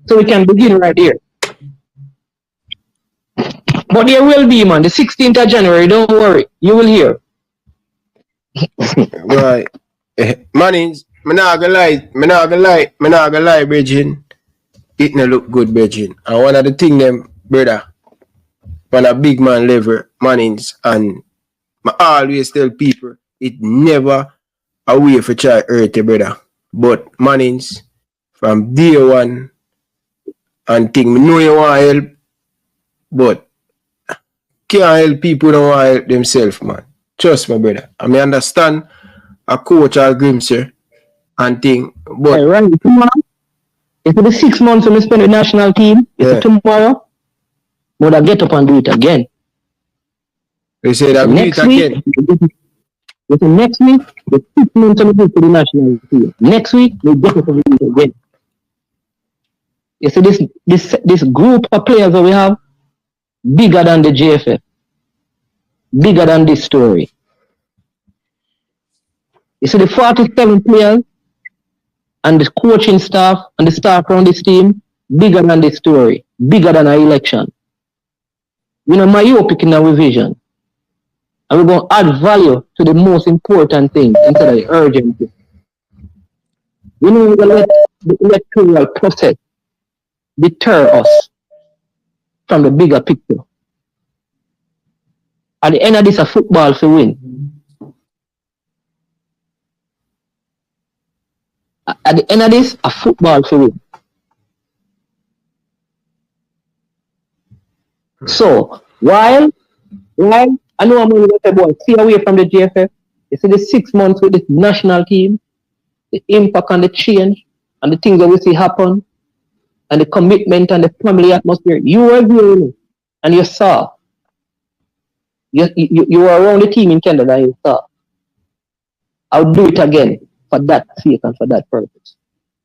So we can begin right here. But there will be, man, the 16th of January, don't worry, you will hear. Right. Mannings, me not gonna lie, Bridging. It no look good, Bridging. And one of the thing them, brother, on a big man level, Mannings, and I always tell people, it never a way for try hurt you, brother. But Mannings, from day one, and think me know you want to help, but can't help people who don't want to help themselves, man. Trust me, brother. I may understand a coach or Grimsey and think, but hey, right, tomorrow, if the 6 months we spend with the national team, tomorrow, would I get up and do it again? They say that next do it week, again. Next week, the 6 months we do it for the national team. Next week, we get up and do it again. You see, this group of players that we have, bigger than the JFF, bigger than this story. You see, the 47 players and the coaching staff and the staff around this team, bigger than this story, bigger than our election. Myopic in our vision. And we're going to add value to the most important thing instead of the urgent thing. We're going to let the electoral process deter us from the bigger picture. At the end of this, a football to win. At the end of this, a football to win. So, while I know I'm going to say, boy, stay away from the JFF. You see the 6 months with this national team, the impact and the change, and the things that we see happen, and the commitment and the family atmosphere. You were there and you saw. You were around the team in Canada and you saw. I'll do it again for that sake and for that purpose.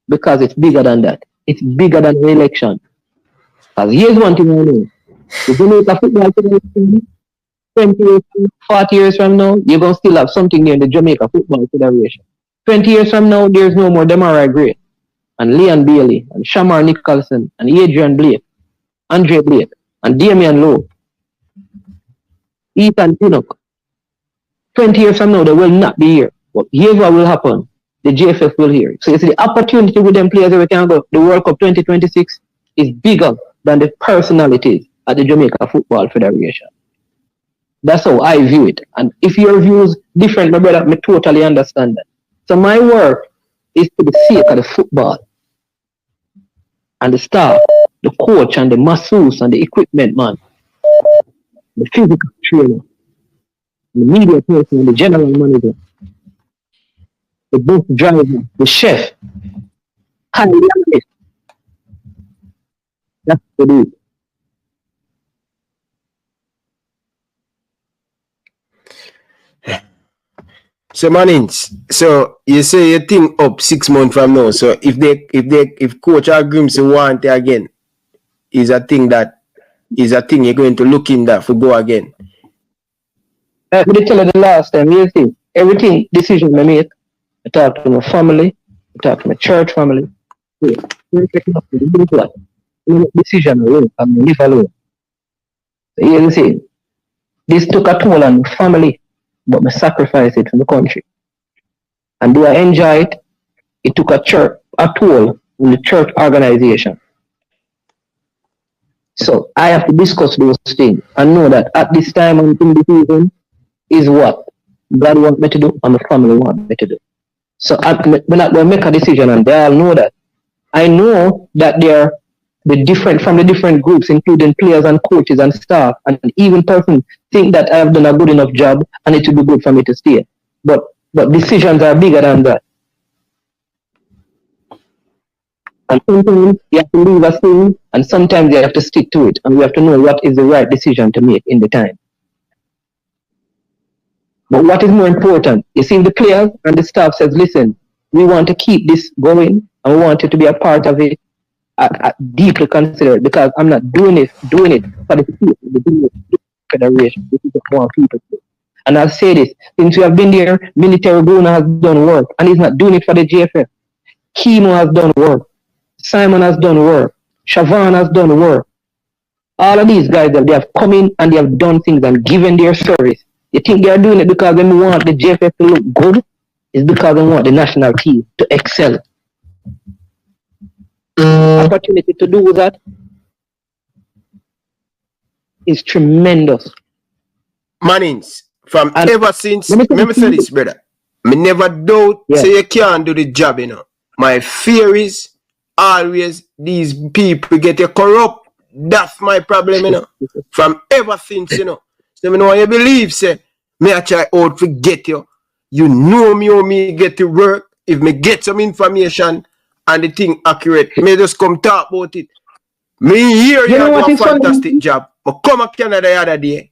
Because it's bigger than that. It's bigger than the election. Because here's one thing I know. If you make a football federation, 20 years, 40 years from now, you're going to still have something near the Jamaica Football Federation. 20 years from now, there's no more Demarai Gray, and Leon Bailey, and Shamar Nicholson, and Adrian Blake, Andre Blake, and Damian Lowe, Ethan Pinnock. 20 years from now, they will not be here. But here's what will happen. The JFF will hear. So you see, the opportunity with them players every time go, the World Cup 2026 is bigger than the personalities at the Jamaica Football Federation. That's how I view it. And if your view is different, my brother, I totally understand that. So my work is to the sake of the football and the staff, the coach and the masseuse and the equipment man, the physical trainer, the media person and the general manager, the bus driver, the chef, that's what it is. So Mannings, so you say you think up 6 months from now. So if coach or Grimsey want it again, is a thing you're going to look in that for go again. I did tell you the last time, you see, everything decision I make, I talk to my family, I talk to my church family. Decision alone, I mean, live alone. So you see, this took a toll on my family, but I sacrificed it for the country. And do I enjoy it? It took a toll on the church organization. So I have to discuss those things and know that at this time I'm in the season is what God wants me to do and my family want me to do. So when I make a decision, and they all know that. I know that they're from the different groups, including players and coaches and staff, and even persons think that I have done a good enough job and it will be good for me to stay. But decisions are bigger than that. And sometimes you have to leave a thing, and sometimes you have to stick to it, and we have to know what is the right decision to make in the time. But what is more important, you see, the players and the staff says, listen, we want to keep this going, and we want you to be a part of it. I deeply consider it, because I'm not doing it for the people, the federation. This is what I want people to do. And I'll say this, since we have been there, Military Bruno has done work, and he's not doing it for the JFF. Kimo has done work. Simon has done work. Siobhan has done work. All of these guys, they have come in and they have done things and given their service. You think they are doing it because they want the JFF to look good? It's because they want the national team to excel. Opportunity to do that is tremendous. Mannings, ever since, let me say this, brother. Me never doubt say you can't do the job, you know. My fear is always these people get you corrupt. That's my problem, you know. From ever since, you know. So me know you believe, say, me I try out to get you. You know me how me get to work. If me get some information and the thing accurate, me just come talk about it. Me hear you do a fantastic job. But come to Canada the other day,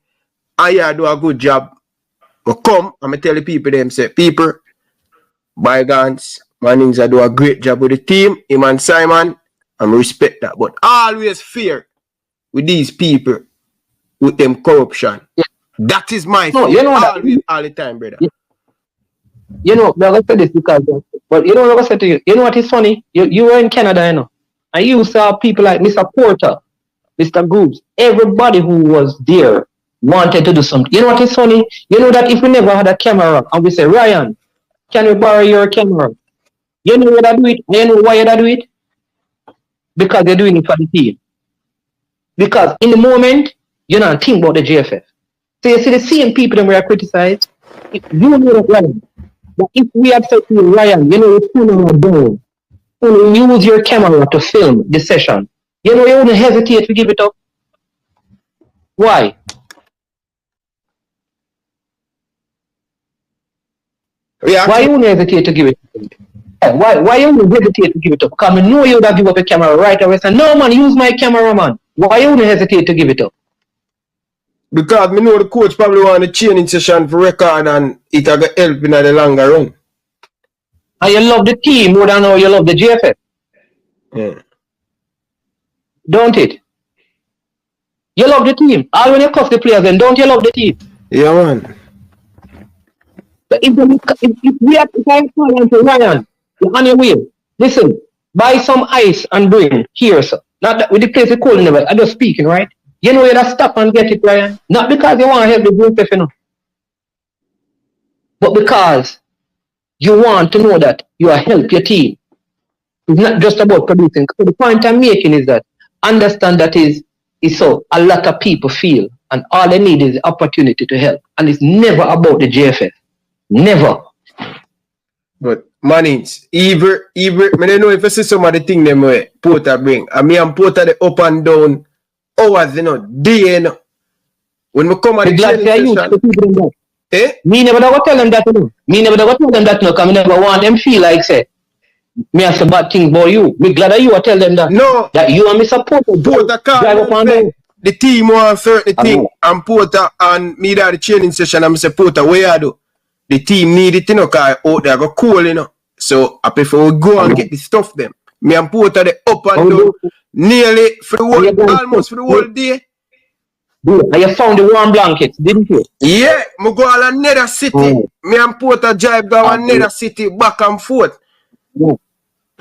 and you do a good job. But come, and me tell the people them, say, people, bygones, Mannings do a great job with the team, him and Simon, and respect that. But always fear with these people, with them corruption. Yeah. That is my fear. You know always, all the time, brother. Yeah. You know, I'm going to say this because, but you know what I'm going to say to you? You know what is funny? You were in Canada, you know, and you saw people like Mr. Porter, Mr. Goops, everybody who was there wanted to do something. You know what is funny? You know that if we never had a camera and we say, Ryan, can we borrow your camera? You know what I do it? You know why I do it? Because they're doing it for the team. Because in the moment, you don't think about the JFF. So you see the same people that we are criticized. You know that, Ryan. But if we had said to Ryan, you know, you use your camera to film the session, you know, you wouldn't hesitate to give it up. Why? Yeah. Why you wouldn't hesitate to give it up? Why you wouldn't hesitate to give it up? Because I know you would have give up your camera right away. Say, no man, use my camera, man. Why you wouldn't hesitate to give it up? Because me know the coach probably want a training session for record and it will help in the longer run. And you love the team more than how you love the JFF. Yeah. Don't it? You love the team. All when you cuff the players, then don't you love the team? Yeah, man. But if I call on to Ryan, you're on your way. Listen, buy some ice and bring here, sir. Not that with the place is cold in the way. I'm just speaking, right? You know you have to stop and get it, Ryan. Not because you want to help the JFF, you know. But because you want to know that you are help your team. It's not just about producing. So the point I'm making is that understand that is so a lot of people feel, and all they need is the opportunity to help. And it's never about the JFF. Never. But Mannings, even I don't know if I see some of the thing them way Porter bring. I mean, I'm Porter the up and down hours, you know, day, you know. When we come at the training session, me never go tell them that, you know. Me never go tell them that, no, because I never want them feel like, say, me have some bad thing about you. Me glad that you tell them that. No. That you and me support. Porter can't the team want certain thing, and Porter and me that the training session, and I say, Porter, where you do? The team need it, you know, because out there go cool, you know. So I prefer we go and get the stuff them. Me and Porter the up and down. nearly for the whole, almost for the whole day. And you found the warm blankets, didn't you? Yeah, me go all another city. Me and Porter drive go another city back and forth.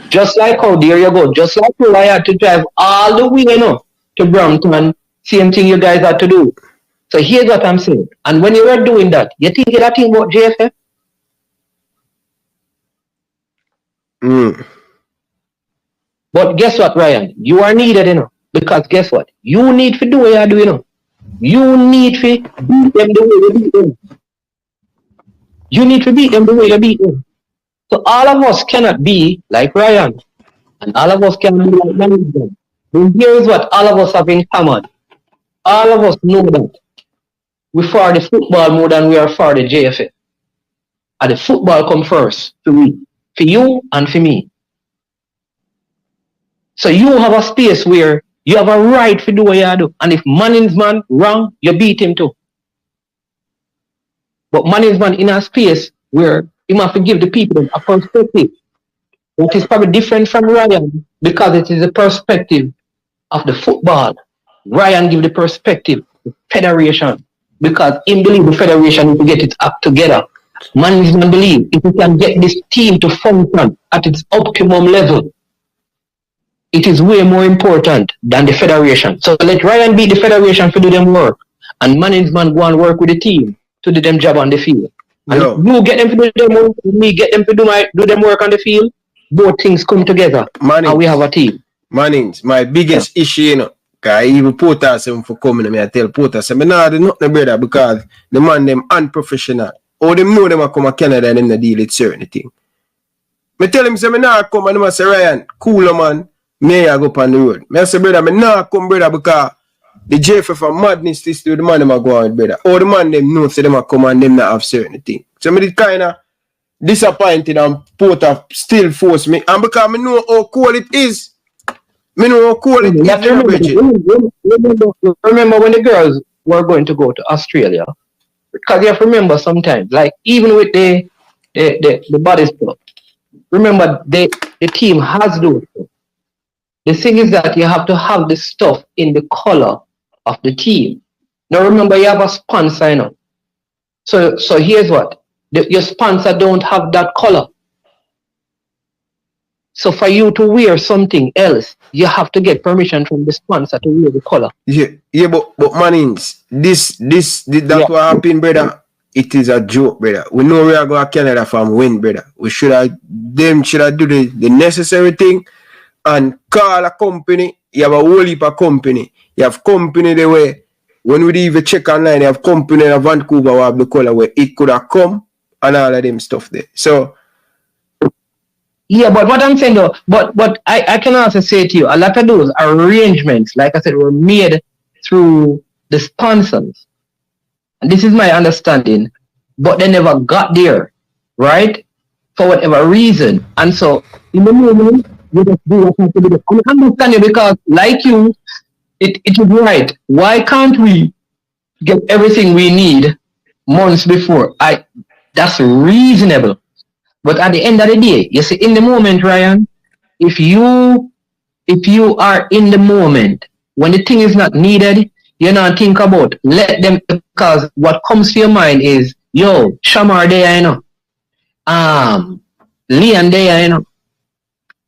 Just like how, there you go. Just like how I had to drive all the way, you know, to Brampton. Same thing you guys had to do. So here's what I'm saying. And when you were doing that, you think that thing about JFF? But guess what, Ryan? You are needed, you know. Because guess what? You need to do what you do, you know. You need to beat them the way you beat them. You need to beat them the way you beat them. So all of us cannot be like Ryan. And all of us cannot be like Mannings. And here's what all of us have in common. All of us know that we're for the football more than we are for the JFF. And the football come first for me, for you and for me. So you have a space where you have a right to do what you do. And if Mannings man wrong, you beat him too. But Mannings man in a space where he must give the people a perspective that is probably different from Ryan, because it is a perspective of the football. Ryan give the perspective of the federation, because he believe the federation need to get its act together. Mannings man believe if we can get this team to function at its optimum level, it is way more important than the federation. So let Ryan beat the federation to do them work, and Mannings man go and work with the team to do them job on the field. And if you get them to do them work, me get them to do them work on the field, both things come together, Mannings, and we have a team. Mannings, my biggest issue, you know, because even Porter said for coming, I tell Porter, say, me nah do nothing, brother, because the man them unprofessional. Or them know them a come to Canada and them not deal with certain things. Me tell him, say, me nah come, and him say, Ryan, cooler man, me I go up on the road. Me say, brother, me nah come, brother, because the JFF are madness this to the man them a go on, brother. Or the man them know, say them a come and them not have certain things. So me did kind of disappointed, and Porter still force me. And because me know how cool it is, me know how cool it is. Remember when the girls were going to go to Australia? Because you have to remember sometimes, like even with the body stuff, remember the team has those stuff. The thing is that you have to have the stuff in the color of the team. Now remember, you have a sponsor, you know. So here's what. Your sponsor don't have that color. So for you to wear something else, you have to get permission from the sponsor to wear the color. Yeah, but Mannings, that what happened, brother. It is a joke, brother. We know we are going to Canada from win, brother. We should have do the necessary thing and call a company. You have a whole heap of company. You have company the way when we even check online, you have company in Vancouver who have the color where it could have come and all of them stuff there. So yeah, but what I'm saying though, but I can also say to you, a lot of those arrangements, like I said, were made through the sponsors. And this is my understanding, but they never got there, right? For whatever reason. And so in the moment, you just do what you have to do. I understand you because, like you, it is right. Why can't we get everything we need months before? That's reasonable. But at the end of the day, you see, in the moment, Ryan, if you are in the moment, when the thing is not needed, you not think about, let them, because what comes to your mind is, yo, Shamar there, you know. Leon there, you know.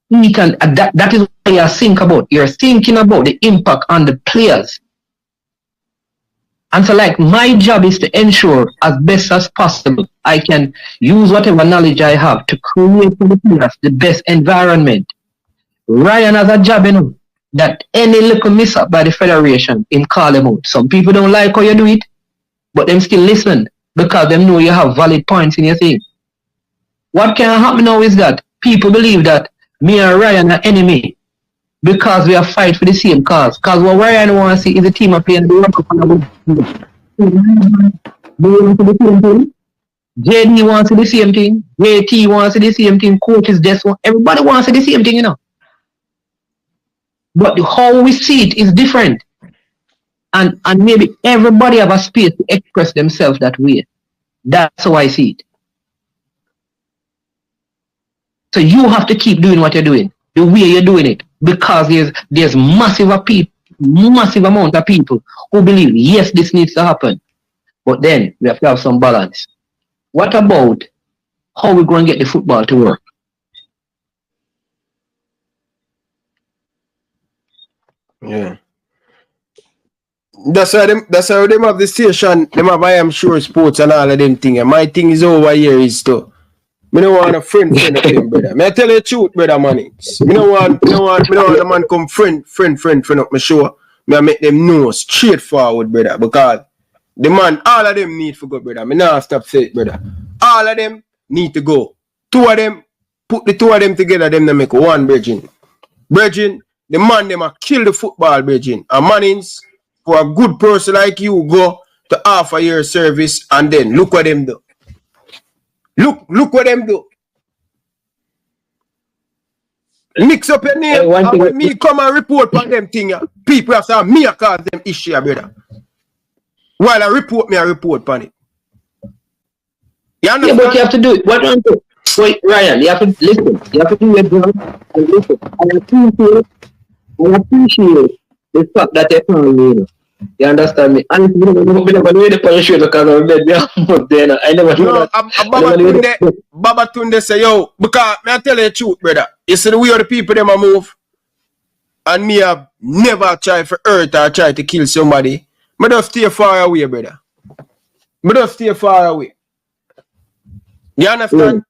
That is what you think about. You're thinking about the impact on the players. And so, like, my job is to ensure as best as possible I can use whatever knowledge I have to create for the players the best environment. Ryan has a job, you know, that any little mishap by the federation, him call them out. Some people don't like how you do it, but them still listen because them know you have valid points in your thing. What can happen now is that people believe that me and Ryan are enemy because we are fight for the same cause. Because what Ryan wants to see is a team of playing the World Cup and JD wants the same thing. JT wants the same thing. Coaches, this one. Everybody wants the same thing, you know. But how we see it is different. And maybe everybody have a space to express themselves that way. That's how I see it. So you have to keep doing what you're doing, the way you're doing it. because there's massive amount of people who believe, yes, this needs to happen. But then we have to have some balance. What about how we're going to get the football to work? Yeah. That's why them have the station, them have I am sure sports and all of them things. My thing is over here is to me don't want a friend of them, brother. Me I tell you the truth, brother Mannings. Me don't want the man come friend up my show. Me I make them know straightforward, brother, because the man, all of them need to go, brother. Me not stop saying it, brother. All of them need to go. Two of them, put the two of them together, them to make one, brethren. Brethren, the man them a kill the football, brethren. And Mannings, for a good person like you, go to half a year service and then look what them do. Look what them do. Mix up your name and when me come and report on them thing, people have to me cause them issue, brother. While I report on it. You understand? Yeah, but you have to do it. What do you do? Wait, Ryan, you have to listen. You have to do your job and listen. I appreciate the fact that you're telling me, you know. You understand me? And if you don't know the punishment because of bed, I never know that. Baba Tunde say, yo, because I tell you the truth, brother. You see the way the people them a move, and me have never tried for hurt or try to kill somebody. I just stay far away, brother. I just stay far away. You understand?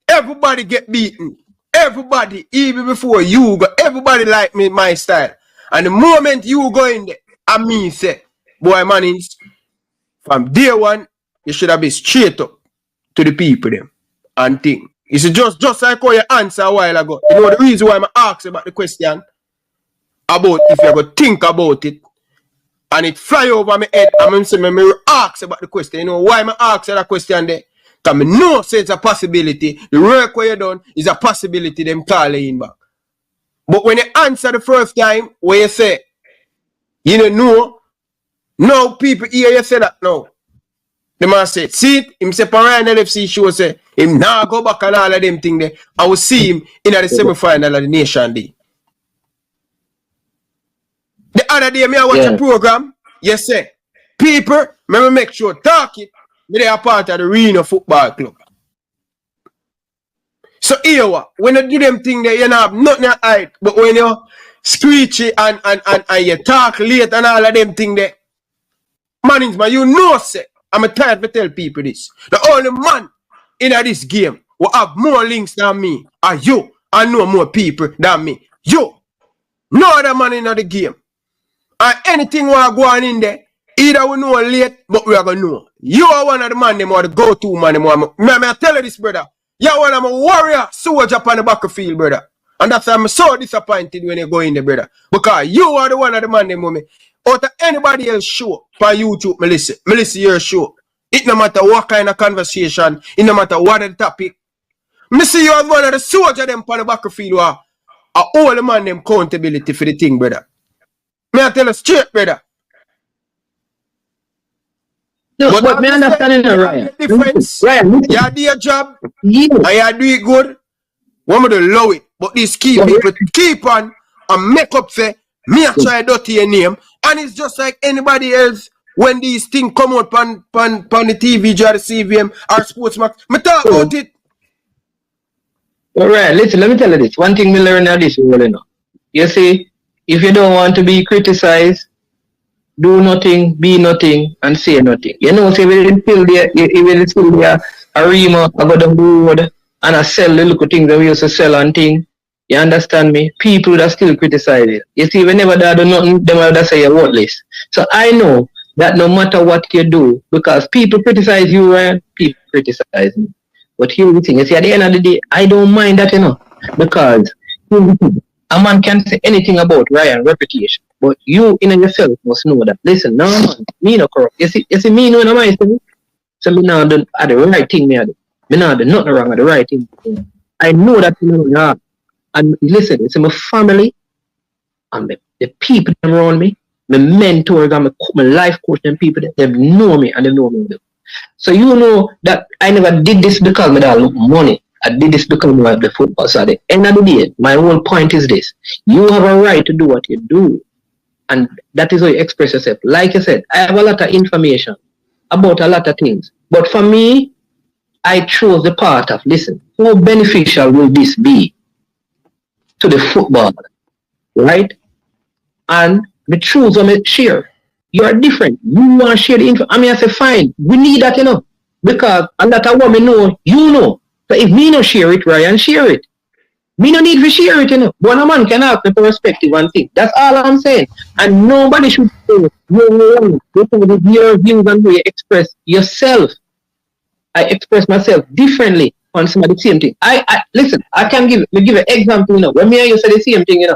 Everybody get beaten. Everybody, even before you go, everybody like me, my style. And the moment you go in there, I mean say, boy Mannings, from day one, you should have been straight up to the people them and think. It's just like how you answer a while ago. You know the reason why I asked about the question about if you go think about it and it fly over my head and I'm saying me ask about the question. You know why I ask that question there? Because I know say it's a possibility. The work where you done is a possibility them calling in back. But when you answer the first time where you say, you don't know, now people hear you say that now. The man said, see it, him say Ryan LFC show say, him now go back and all of them thing there. I will see him in the semi-final of the Nation Day. The other day, me I watch a program, you say, people, me make sure talk it, they are part of the Reno Football Club. So here, when you do them thing there, you don't have nothing to hide, but when you screechy and you talk late and all of them thing there, Mannings, man, you know, say, I'm tired to tell people this. The only man in this game will have more links than me are you. I know more people than me. You. No other man in the game. And anything we are going in there, either we know late, but we are going to know. You are one of the man, them or the go-to man. I tell you this, brother. You are one of my warrior soldier on the battlefield, brother. And that's why I'm so disappointed when you go in there, brother. Because you are the one of the man, them woman. Out of anybody else show on YouTube, me listen your show. It no matter what kind of conversation, it no matter what the topic. Me see you as one of the soldier them on the battlefield who are all the man them accountability for the thing, brother. Me I tell you straight, brother. No, but me understanding that, Ryan. Difference. Ryan, you do your job, yeah. and you do it good. One of the low it, but these key people keep on and make up say, me I try dirty your name. And it's just like anybody else when these things come out on the TV, the CVM or Sportsmax. Me talk about it. All right, listen, let me tell you this. One thing we learned at this world, you know. You see, if you don't want to be criticized, do nothing, be nothing, and say nothing. You know, so if you still there, a Rima, I go down the road, and I sell the little things that we used to sell and things. You understand me? People that still criticize it. You see, whenever they do nothing, they will say you're worthless. So I know that no matter what you do, because people criticize you, right? People criticize me. But here's the thing. You see, at the end of the day, I don't mind that, you know. Because a man can say anything about Ryan's reputation. But you in yourself must know that. Listen, no man, me no corrupt. You see me no my thing. So me now do the right thing, me I do. Me now do nothing wrong at the right thing. I know that you know. And listen, it's my family and the people around me, my mentors and my life coach and people, they know me and they know me. So you know that I never did this because I don't look money. I did this because I love the football. So at the end of the day, my whole point is this. You have a right to do what you do. And that is how you express yourself. Like I said, I have a lot of information about a lot of things. But for me, I chose the part of, listen, how beneficial will this be to the football, right? And the truths I'm going to share. You are different. You want to share the info. I mean, I say, fine, we need that, because a lot of women know, you know. So if me no share it, Ryan, share it. Me no need to share it, But a man can have the perspective and think. That's all I'm saying. And nobody should say, no, because it's your views and how you express yourself. I express myself differently on some of the same thing. Listen, I can give an example, When me and you say the same thing,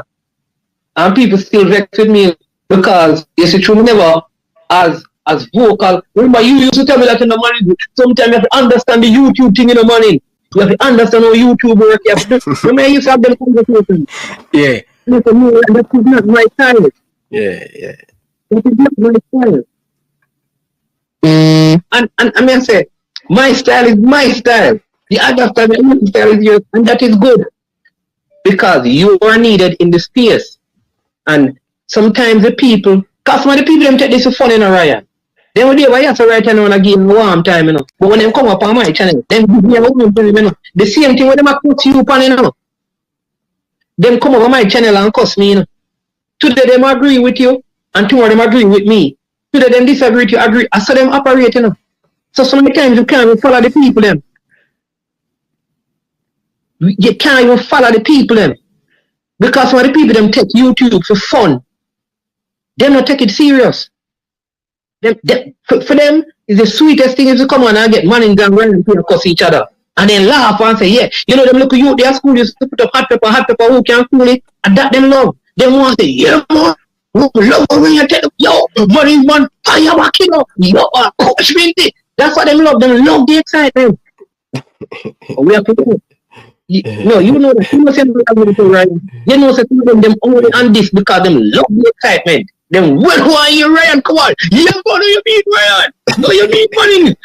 and people still vex with me because you see, true, never as vocal. Remember, you used to tell me that in the morning. Sometimes you have to understand the YouTube thing in the morning. You have to understand how YouTube works. You have to, remember, I used to have them conversations. Yeah. Listen, no, that is not my style. Yeah. That is not my style. And I mean, I say, my style is my style. The other style is yours, and that is good. Because you are needed in the space. And sometimes the people, because some of the people them take this for fun, Ryan. They will do what right now and give them warm time, But when they come up on my channel, then give me a warm time, The same thing when they put you upon, Them come up on my channel and cuss me, Today them agree with you, and tomorrow them agree with me. Today them disagree with you, agree. I saw them operate, So sometimes you can't even follow the people, them. You can't even follow the people, them. Because some of the people them take YouTube for fun. Them not take it serious. For them, it's the sweetest thing is to come on and get money and run and cuss each other. And then laugh and say, yeah, them look at you, their school used to put up hot pepper, who can cool it? And that them love. Them want to say, yeah, man, love when you tell them, yo, money, man, fire back, yo, coach me. That's what them love. Them love the excitement. We have to do. No, you know that. You know something right. You know something them only on this because them love the excitement. Them, well, who are you, Ryan? Come on. Yeah, what do you mean, Ryan? No, you mean money.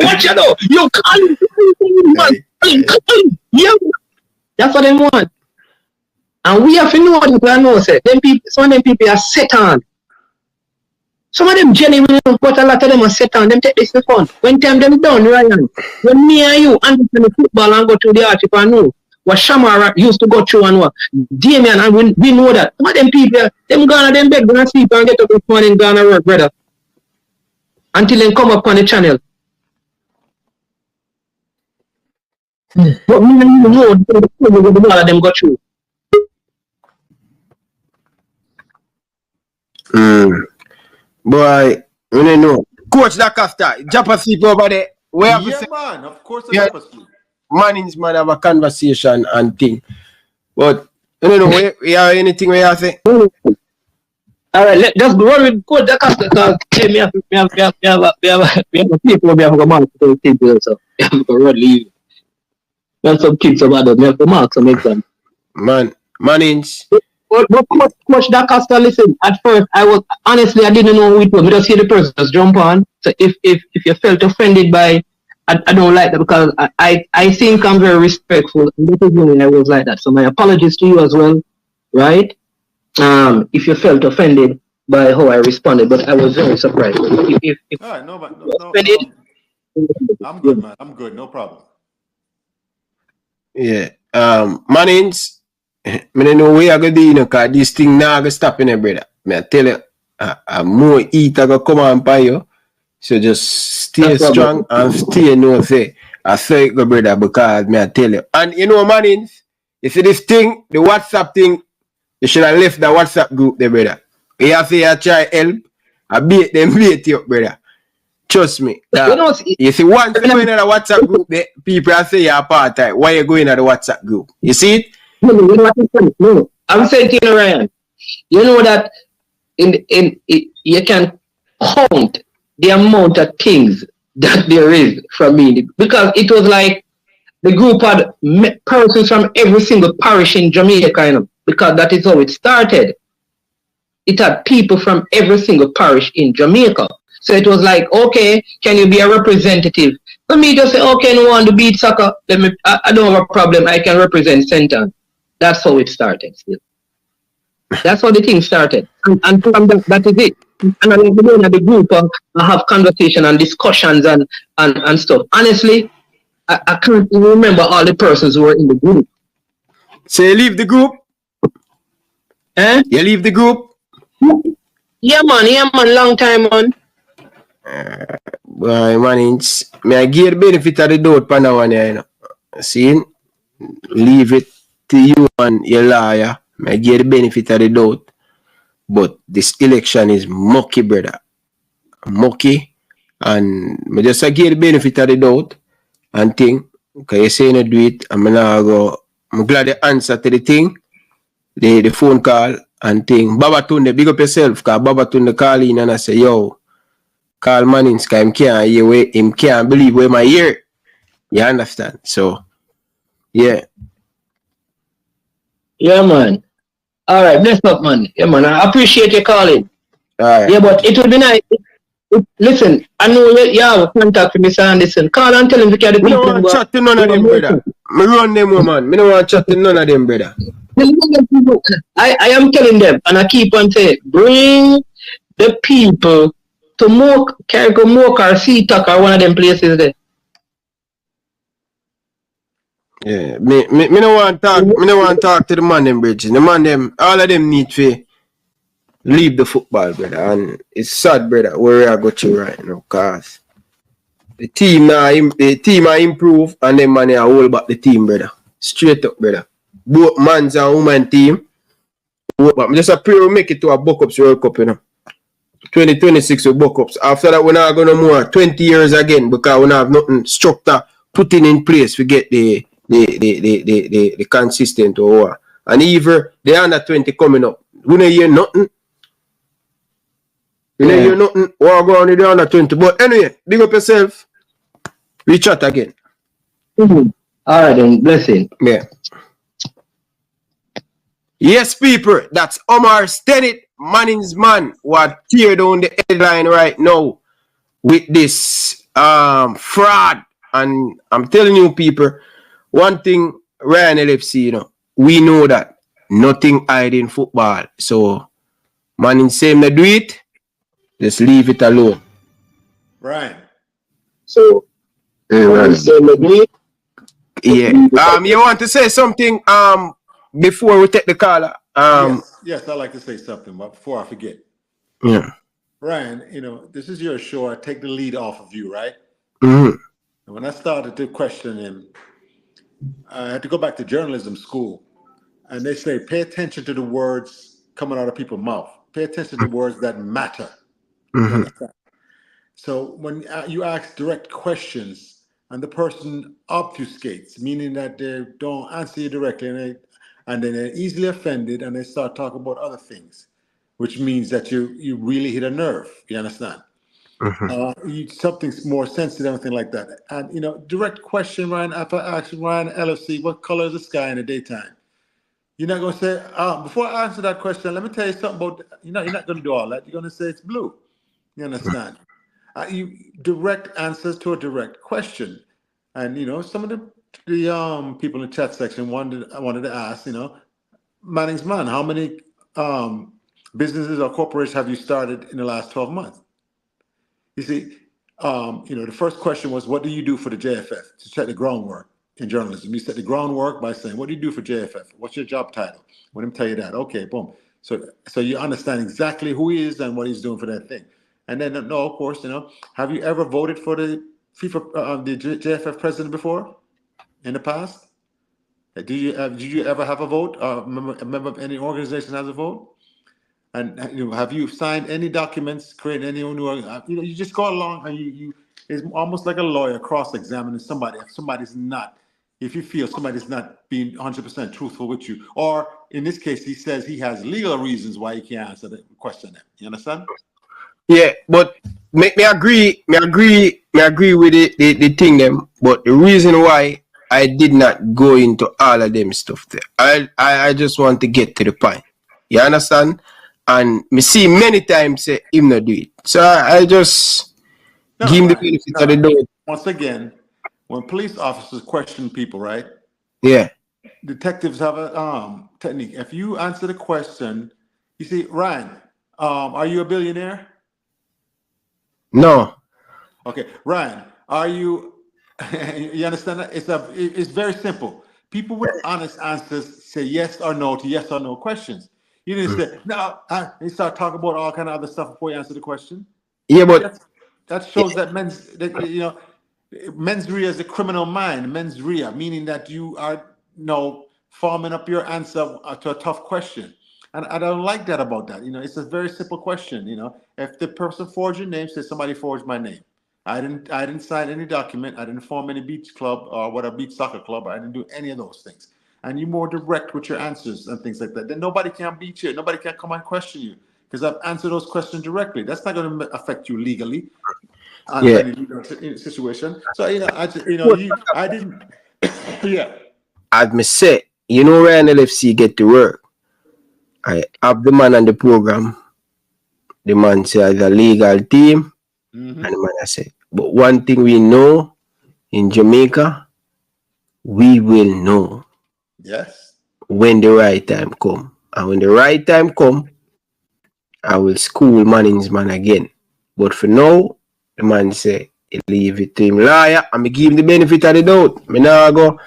Watch it out. You can't. Yeah. That's what they want. And we have to know that I know, sir. Some of them people are set on. Some of them genuinely, but a lot of them are set on. Them take this for fun. When time them done, Ryan, when me and you understand the football and go through the archive and know what Shamara used to go through and what Damien, and we know that. Some of them people, them gonna them bed, gonna sleep and get up this morning and gonna work, brother. Until they come up on the channel. But me and you know the all of them go through. Boy, you don't know. Coach Lacosta, drop asleep over there. Where have Yeah, man, of course I Yeah. drop asleep. Mannings man have a conversation and thing. But you don't know, we have anything we have to say? All right, let's go run with Coach Lacosta because we have people we have to mark some people, so we have to run leave. We have some kids some others, we have to mark some exams. Man, Mannings. But Coach Lacosta, listen, at first I didn't know who it was. We just hear the person just jump on. So if you felt offended by, I don't like that because I think I'm very respectful. And that is when I was like that. So my apologies to you as well, right? If you felt offended by how I responded, but I was very surprised. If All right, no, offended, I'm good, man. I'm good, no problem. Yeah. Mannings. I don't know where I go do, because this thing now go stop in there, brother. I tell you, more eat I go come on by you. So just stay strong and stay no say. I say it go, brother, because I tell you. And you know, Mannings, you see this thing, the WhatsApp thing, you should have left the WhatsApp group there, brother. You have to try help. I beat you up, brother. Trust me. You see, once you go in the WhatsApp group, the people say you're apartheid. Why you going to the WhatsApp group? You see it? No, I'm saying to you, Ryan, you know that you can count the amount of things that there is from me because it was like the group had persons from every single parish in Jamaica, because that is how it started. It had people from every single parish in Jamaica. So it was like, okay, can you be a representative Let me just say, okay, no one to beat soccer. I don't have a problem. I can represent Central. That's how it started. Still. That's how the thing started. And from that is it. And I'm going to the group, I have conversation and discussions and stuff. Honestly, I can't even remember all the persons who were in the group. So you leave the group? Eh? You leave the group? Yeah, man, long time, man. Boy, man, may I give the benefit of the doubt for now, you know. See, leave it to you and your lawyer. May I give the benefit of the doubt. But this election is mucky, brother. Mucky. And I just give the benefit of the doubt and think, because you say you do it, I'm glad the answer to the thing, the phone call and thing. Baba Tunde, big up yourself, because Baba Tunde call in and I say, yo, call Mannings, because him can't believe where my ear. You understand? So, yeah. Yeah, man. All right, bless up, man. Yeah, man. I appreciate you calling. All right. Yeah, but it would be nice. Listen, I know you have contact with Mr. Anderson. Call and tell him to carry the people. I don't want to chat to none of them, brother. I run them, man. I don't want to chat to none of them, brother. I am telling them, and I keep on saying, bring the people to Cargo Moke or Sea Tuck or one of them places there. Yeah, me no want to talk. Me no want to talk to the man them, bridge. The man them, all of them need to leave the football, brother. And it's sad, brother, where we are going to right now, cause the team are improve, and them man are hold back the team, brother. Straight up, brother. Both men's and women team. But I'm just a pray we make it to a Buck-Ups World Cup, you know. 2026 with Buck-Ups. After that, we're not going to more 20 years again because we don't have nothing structure putting in place to get the consistent or and even the under 20 coming up. We don't hear nothing. We don't hear nothing. We're going to the under 20. But anyway, big up yourself. We chat again. Mm-hmm. All right, then. Blessing. Yeah. Yes, people. That's Omar Stennett, Mannings man, who are tear down the headline right now with this fraud. And I'm telling you, people, one thing, Ryan LFC, you know, we know that nothing hide in football. So, Mannings same to do it, just leave it alone. Right. So, Mannings same to do it. Yeah. You want to say something before we take the caller? Yes, I'd like to say something, but before I forget. Yeah. Ryan, you know, this is your show. I take the lead off of you, right? Mm-hmm. And when I started to question him, I had to go back to journalism school. And they say, pay attention to the words coming out of people's mouth. Pay attention to the words that matter. Mm-hmm. So when you ask direct questions and the person obfuscates, meaning that they don't answer you directly and then they're easily offended and they start talking about other things, which means that you really hit a nerve. You understand? Mm-hmm. Something's more sensitive, anything like that. And, you know, direct question, Ryan, if I ask Ryan LFC, what color is the sky in the daytime? You're not going to say, before I answer that question, let me tell you something about, you're not going to do all that. You're going to say it's blue. You understand? You direct answers to a direct question. And, you know, some of the people in the chat section I wanted to ask, you know, Mannings man, how many businesses or corporations have you started in the last 12 months? You see, you know, the first question was, what do you do for the JFF to set the groundwork in journalism? You set the groundwork by saying, what do you do for JFF? What's your job title? Let him tell you that. Okay, boom. So you understand exactly who he is and what he's doing for that thing. And then, no, of course, you know, have you ever voted for the FIFA, the JFF president before in the past? Did you ever have a vote? A member of any organization has a vote? And you know, have you signed any documents, created any new? You know, you just go along and you. It's almost like a lawyer cross-examining somebody. If you feel somebody's not being 100% truthful with you, or in this case, he says he has legal reasons why he can't answer the question. You understand? Yeah, but me agree with the thing them. But the reason why I did not go into all of them stuff there, I just want to get to the point. You understand? And me see many times say him not do it. So I just give him the benefit of the doubt. Once again, when police officers question people, right? Yeah. Detectives have a technique. If you answer the question, you see, Ryan, are you a billionaire? No. Okay, Ryan, are you? You understand that? It's very simple. People with honest answers say yes or no to yes or no questions. You didn't say no. You start talking about all kind of other stuff before you answer the question. Yeah, but That shows that mens rea is a criminal mind. Mens rea, meaning that you are, forming up your answer to a tough question. And I don't like that about that. It's a very simple question. If the person forged your name, says somebody forged my name. I didn't sign any document. I didn't form any beach club or what a beach soccer club. I didn't do any of those things. And you're more direct with your answers and things like that. Then nobody can beat you. Nobody can come and question you because I've answered those questions directly. That's not going to affect you legally on yeah. any legal situation. So I didn't. Yeah. As me say, Ryan LFC get to work. I have the man on the program. The man says a legal team. Mm-hmm. And the man I say, but one thing we know in Jamaica, we will know. Yes. When the right time come. And when the right time come, I will school Mannings man again. But for now, the man say, he leave it to him liar, and me give him the benefit of the doubt. Me now go.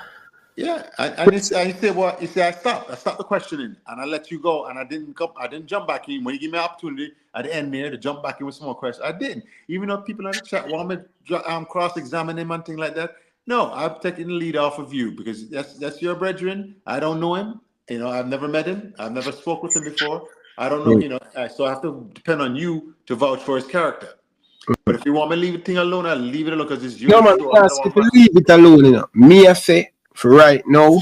Yeah, and you say what? You say I stopped the questioning, and I let you go, and I didn't jump back in when you give me an opportunity at the end there to jump back in with some more questions. I didn't, even though people in the chat want me to cross-examine him and things like that. No, I'm taking the lead off of you because that's your brethren. I don't know him. I've never met him. I've never spoke with him before. I don't know. So I have to depend on you to vouch for his character. But if you want me to leave the thing alone, I'll leave it alone because it's your No man, show. ask you to leave it alone. Me I say for right now,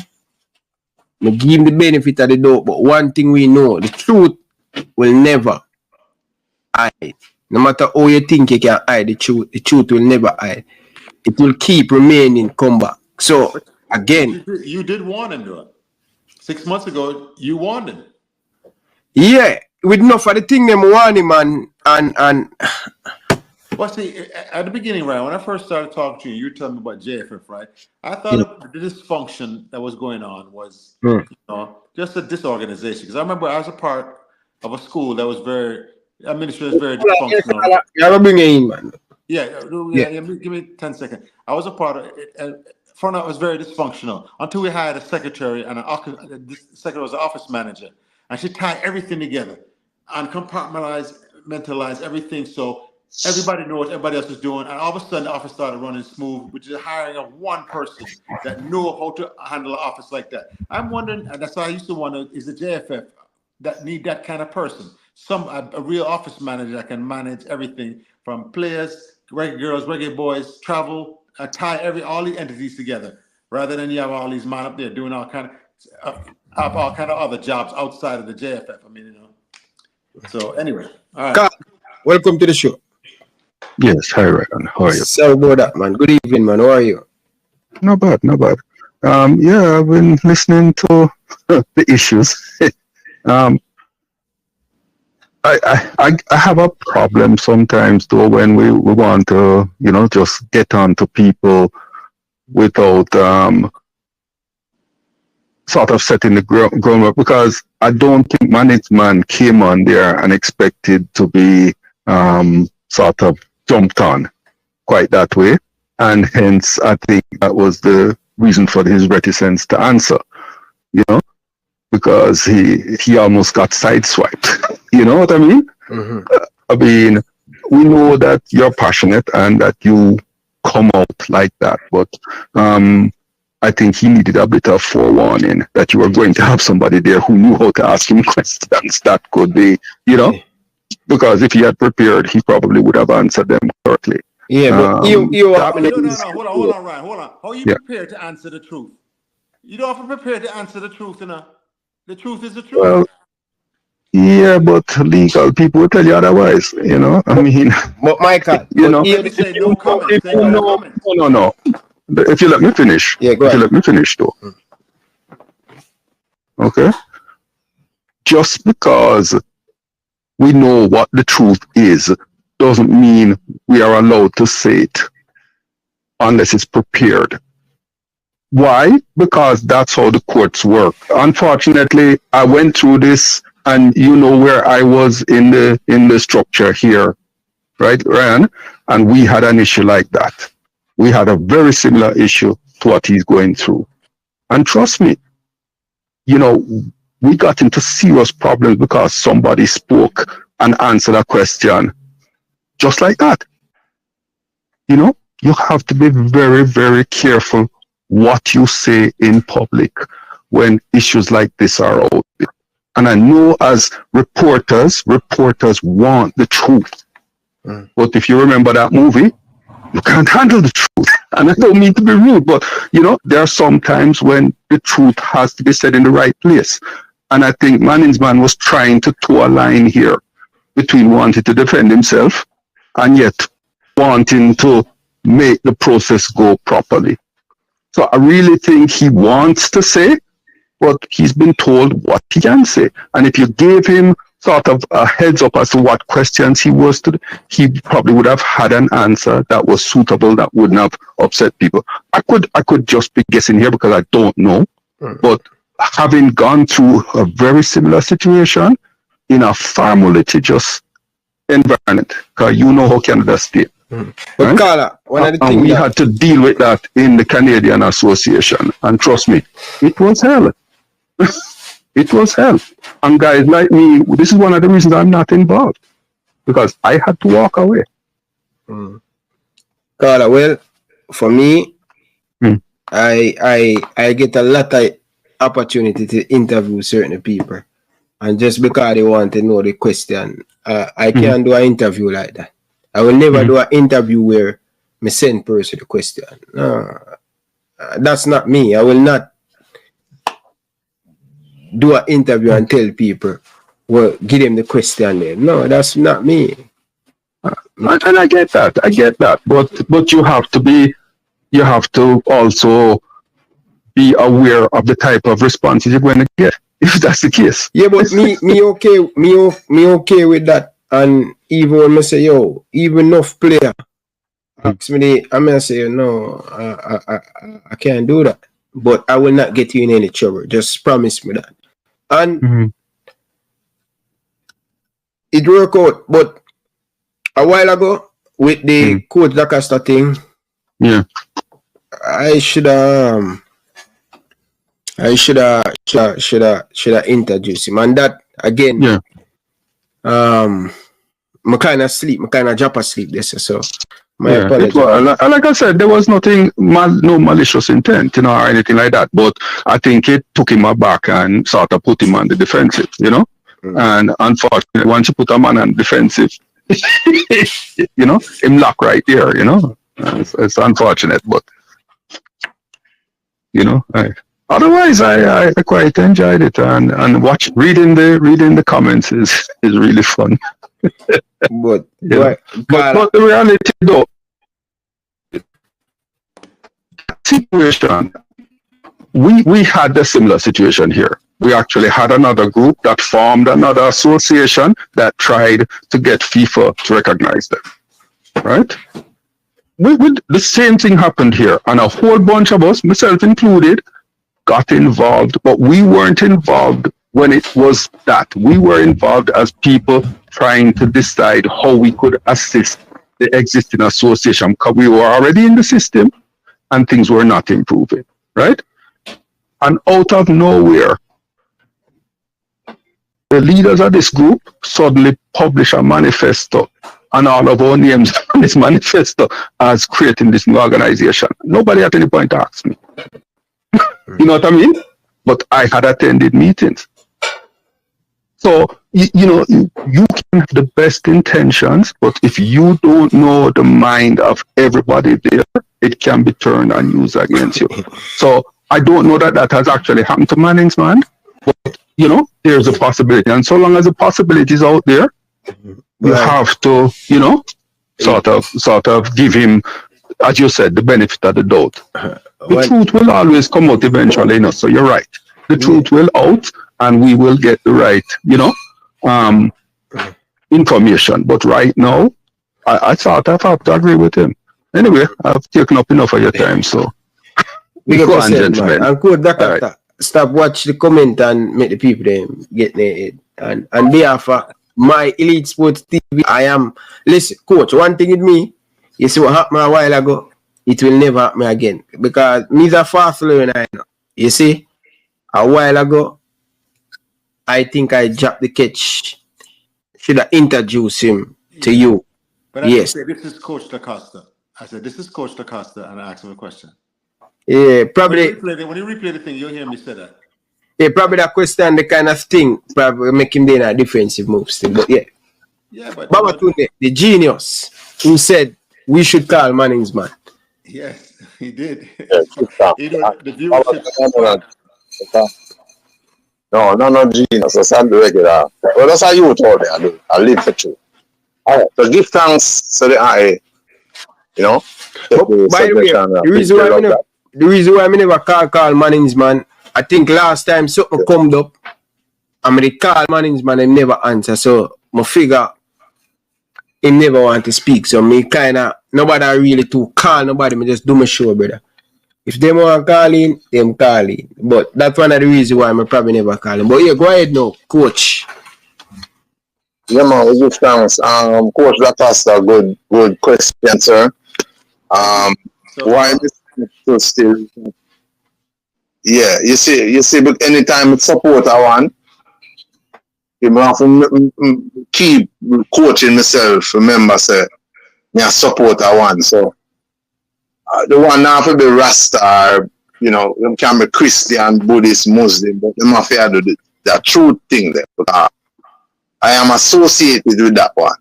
me give him the benefit of the doubt. But one thing we know, the truth will never hide. No matter how you think you can hide the truth will never hide. It will keep remaining come back. So again, you did warn him, though. 6 months ago, you warned him. Yeah, with enough of the thing them warn him and Well, see, at the beginning, right, when I first started talking to you, you were telling me about JFF, right? I thought the dysfunction that was going on was, just a disorganization. Because I remember I was a part of a school that was administrative was very dysfunctional. Yeah, bring it in, man. Yeah, give me 10 seconds. I was a part of it. Front out was very dysfunctional until we had a secretary and the secretary was an office manager, and she tied everything together and mentalize everything so everybody knew what everybody else was doing, and all of a sudden the office started running smooth, which is hiring of one person that knew how to handle an office like that. I'm wondering, and that's why I used to wonder, is the JFF that need that kind of person? A real office manager that can manage everything from players, regular girls, regular boys, travel, tie all these entities together, rather than you have all these men up there doing all kind of other jobs outside of the JFF. So anyway, all right. Carl, welcome to the show. Yes, hi Ryan. How are you? Sorry about that, man. Good evening, man. How are you? Not bad. Yeah, I've been listening to the issues. I have a problem sometimes though when we want to, just get on to people without sort of setting the groundwork, because I don't think management came on there and expected to be sort of jumped on quite that way, and hence I think that was the reason for his reticence to answer, because he almost got sideswiped. You know what I mean? Mm-hmm. We know that you're passionate and that you come out like that, but I think he needed a bit of forewarning that you were going to have somebody there who knew how to ask him questions that could be, because if he had prepared, he probably would have answered them correctly. Yeah, but no, hold on, Ryan, hold on. How are you prepared to answer the truth? You don't have to prepare to answer the truth, The truth is the truth. Well, yeah, but legal people will tell you otherwise, But Michael, no comment. No. If you let me finish. Yeah, go ahead. If you let me finish, though. Okay? Just because we know what the truth is doesn't mean we are allowed to say it. unless it's prepared. Why? Because that's how the courts work. Unfortunately, I went through this, and you know where I was in the structure here, right, Ryan? And we had an issue like that. We had a very similar issue to what he's going through. And trust me, you know, we got into serious problems because somebody spoke and answered a question just like that. You know, you have to be very, very careful what you say in public when issues like this are out there. And I know as reporters want the truth. But if you remember that movie, you can't handle the truth. And I don't mean to be rude, but you know, there are some times when the truth has to be said in the right place. And I think Mannings man was trying to toe a line here between wanting to defend himself and yet wanting to make the process go properly. So I really think he wants to say, but he's been told what he can say. And if you gave him sort of a heads up as to what questions he was to, he probably would have had an answer that was suitable, that wouldn't have upset people. I could just be guessing here because I don't know. But having gone through a very similar situation in a far more litigious environment, because you know how Canada state. But Carla, one of the things we had to deal with that in the Canadian Association, and trust me, it was hell. It was hell. And guys like me, this is one of the reasons I'm not involved, because I had to walk away. Carla, well, for me, I get a lot of opportunity to interview certain people, and just because they want to know the question, I can't do an interview like that. I will never do an interview where me send person the question. No, that's not me. I will not do an interview and tell people, well, give them the question there. No, that's not me. And I get that. But you have to also be aware of the type of responses you're going to get, if that's the case. Yeah, but me okay with that. And even when I say, yo, even enough player ask me, I'm gonna say, no, I can't do that. But I will not get you in any trouble. Just promise me that. And it worked out. But a while ago, with the Coach Lacosta thing, I should have introduced him. And that again, I kind of drop asleep this, so my apologies. Like I said, there was nothing, no malicious intent, you know, or anything like that. But I think it took him aback and sort of put him on the defensive, you know. And unfortunately, once you put a man on defensive, you know, him lock right there, you know. It's unfortunate, but you know, otherwise I quite enjoyed it, and reading the comments is really fun. But the reality though, situation, we had a similar situation here. We actually had another group that formed another association that tried to get FIFA to recognize them, right? The same thing happened here, and a whole bunch of us, myself included, got involved, but we weren't involved when it was that. We were involved as people trying to decide how we could assist the existing association, because we were already in the system and things were not improving, right? And out of nowhere, the leaders of this group suddenly publish a manifesto, and all of our names on this manifesto as creating this new organization. Nobody at any point asked me. You know what I mean? But I had attended meetings. So, you know, you can have the best intentions, but if you don't know the mind of everybody there, it can be turned and used against you. So I don't know that has actually happened to Mannings, man. But, you know, there's a possibility. And so long as the possibility is out there, you have to, you know, sort of give him, as you said, the benefit of the doubt. The truth will always come out eventually, you know, so you're right. The truth will out, and we will get the right, you know, information. But right now, I thought I have to agree with him. Anyway, I've taken up enough of your time, so Big up go on, yourself, man. gentlemen. And cool, All right. stop watch the comment and make the people them get their head. And therefore, my Elite Sports TV, I am. Listen, coach, one thing with me, you see what happened a while ago, it will never happen again. Because me's a fast learner, I know. You see, a while ago, I think I dropped the catch. Should I introduce him to you? But I Yes. said, this is Coach DaCosta. I said, this is Coach DaCosta, and I asked him a question. Yeah, probably. When you replay the thing, you'll hear me say that. Yeah, probably that question, the kind of thing, probably make him in a defensive move still. But yeah. Yeah, but Babatunde, the genius, who said we should call Mannings man. yes, he did. Yes, The viewership. No, genius. That's not the regular. Well, that's how you told me. I live for you. All right. So give thanks to the eye. You know. But by the way, the reason why I never call Mannings man, I think last time something come up, I mean, they call Mannings man and never answer. So I figure he never want to speak. So me kind of nobody really to call nobody. Me just do my show, brother. If they want to call in, them call in. But that's one of the reasons why I probably never call him. But yeah, go ahead now, coach. Yeah, man, we give thanks. Coach DaCosta, good question, sir. Why this still? Yeah, you see, but anytime it's support I want, you have to keep coaching myself. Remember, say, me a support I want. So the one now to be Rasta, you know, them can be Christian, Buddhist, Muslim, but them have to do the truth thing there. Because I am associated with that one.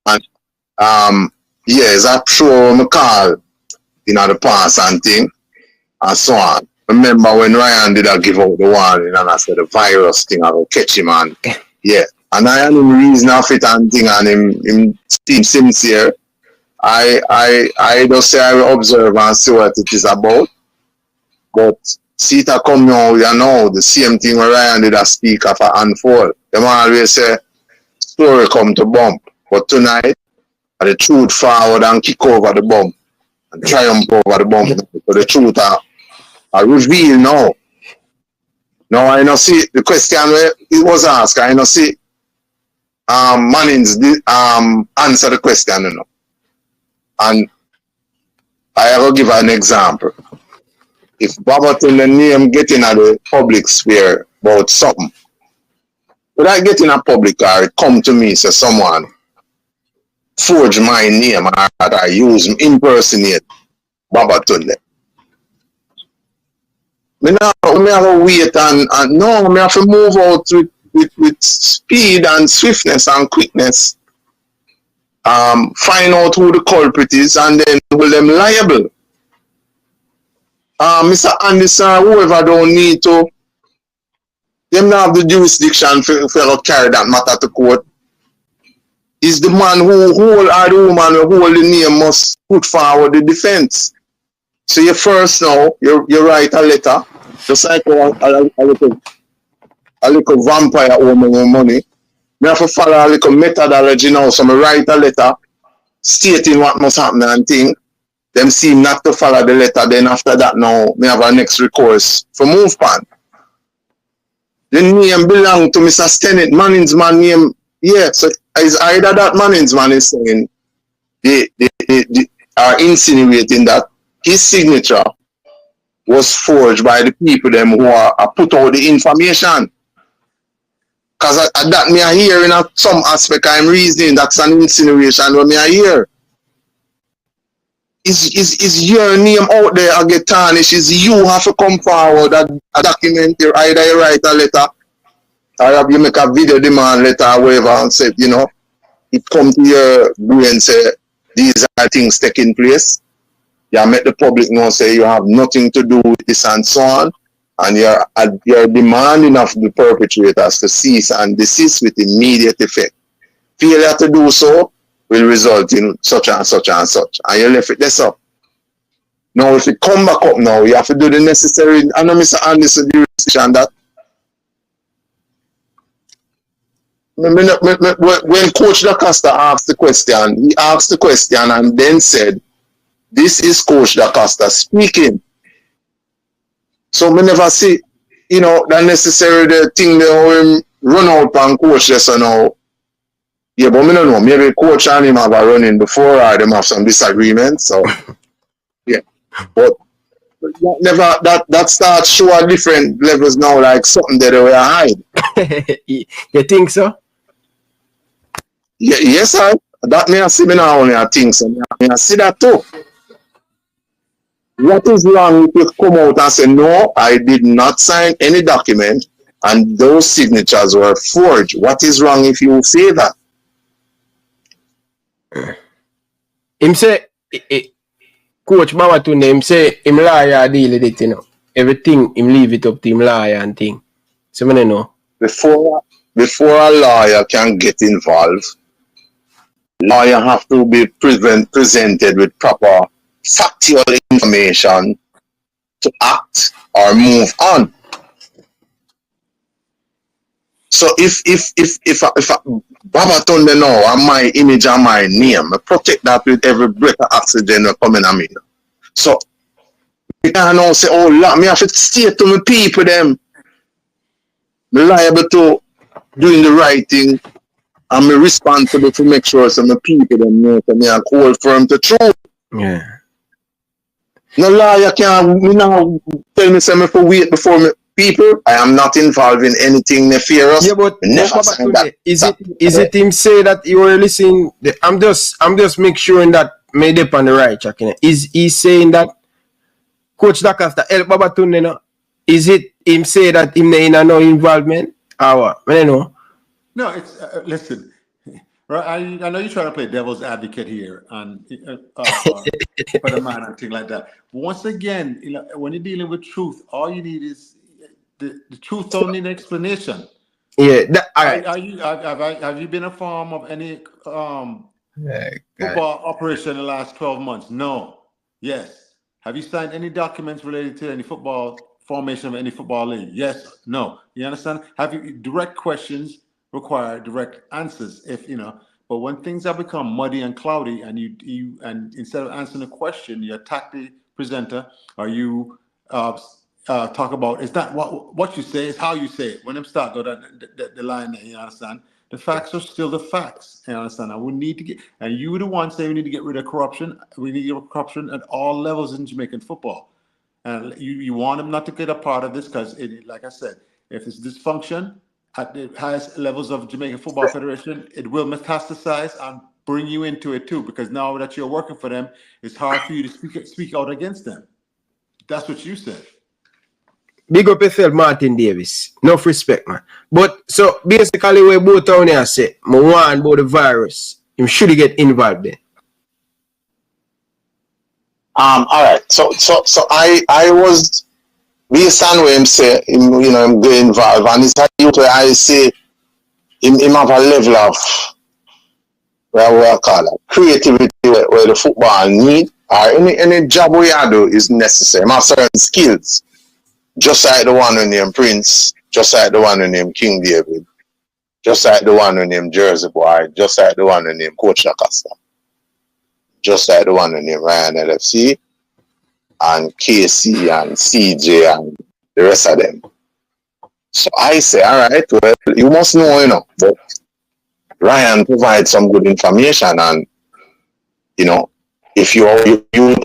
And yes, I'm sure I call the past and thing and so on. Remember when Ryan did give out the warning and I said the virus thing, I will catch him and yeah. And I am him reason of it and thing and him seem sincere. I just say I will observe and see what it is about. But see it come now, you know, the same thing where Ryan did speak of a unfold. Them always say story come to bump. But tonight the truth forward and kick over the bump and triumph over the bump. So the truth are revealed now. Now I know see the question where it was asked, I know see Mannings answer the question, you know. And I will give an example. If Babaton the name getting at the public sphere about something, would I get in a public or it come to me, say someone forge my name or that I use impersonate Babatunde? Me have to wait and no, me have to move out with speed and swiftness and quickness. Find out who the culprit is and then hold them liable. Mr. Anderson, whoever don't need to, them not have the jurisdiction for carry that matter to court. Is the man who hold or the woman who hold the name must put forward the defense. So you first now, you write a letter, just like a little vampire owe me money. I have to follow a little methodology now, so I write a letter stating what must happen and thing. Them seem not to follow the letter, then after that now, I have a next recourse for move pan. The name belong to Mr. Stennett, Mannings man name. Yeah, so it's either that Mannings man is saying, they are insinuating that his signature was forged by the people them who are put out the information. Because that me I hear in some aspect I'm reasoning that's an insinuation when me I hear. Is your name out there I get tarnished? Is you have to come forward a document here, either you write a letter or you make a video demand letter or whatever and say, you know, it come to your brain and say these are things taking place. You make the public know say you have nothing to do with this and so on. And you're demanding of the perpetrators to cease and desist with immediate effect. Failure to do so will result in such and such and such. And you left it this up. Now, if you come back up now, you have to do the necessary. I know Mr. Anderson, the restriction that when Coach DaCosta asked the question, he asked the question and then said, This is Coach Da Costa speaking. So me never see, that necessary the thing they will run out and coach this and now. Yeah, but me don't know. Maybe coach and him have a running before or them have some disagreements. So yeah. But never that starts show different levels now, like something that they will hide. You think so? Yeah, yes, I that may I see me now only I think so. I see that too. What is wrong if you come out and say, no, I did not sign any document and those signatures were forged? What is wrong if you say that? Him say, Coach Babatunde, him say, him lawyer deal with it, Everything, him leave it up to him lawyer and thing. So, I don't know. Before a lawyer can get involved, lawyer have to be presented with proper factual information to act or move on. So if Babatunde now and my image and my name, I protect that with every breath of oxygen that coming at me. So you can now say, oh, me have to stay to my people them. Me liable to doing the right thing and me responsible to make sure some people them know that me are hold firm to truth. Yeah. No lawyer can tell me something for wait before me people. I am not involved in anything nefarious. Yeah, but is it him say that you were listening? I'm just make sure that made up on the right track. Is he saying that Coach Da Costa help Babatunde? Is it him say that him in no involvement? Or what? I don't know. No, it's listen. Right, I know you're trying to play devil's advocate here and for the man and things like that. But once again, when you're dealing with truth, all you need is the truth. Don't need an explanation. Yeah. All right. Have you been informed of any football operation in the last 12 months? No. Yes. Have you signed any documents related to any football formation of any football league? Yes. No. You understand? Have you direct questions? Require direct answers, but when things have become muddy and cloudy and you instead of answering a question, you attack the presenter or you talk about it's not what you say, it's how you say it. When them start go the line there, you understand? The facts are still the facts, you understand? And we need to and you the one saying we need to get rid of corruption. We need to get rid of corruption at all levels in Jamaican football. And you want them not to get a part of this because, like I said, if it's dysfunction at the highest levels of Jamaican Football Federation, it will metastasize and bring you into it too, because now that you're working for them, it's hard for you to speak out against them. That's what you said. Big up yourself, Martin Davis. Enough respect, man. But so basically, what both down here say, I want about the virus. You should get involved there. All right. So I was based on what him say, him get involved, and it's where I say him have a level of what I call it, creativity where the football need, or any job we do is necessary. Him have certain skills, just like the one who named Prince, just like the one who named King David, just like the one who named Jersey Boy, just like the one who named Coach Da Costa, just like the one who named Ryan LFC, and KC and CJ and the rest of them. So I say, all right, well, you must know, but Ryan provides some good information, and if you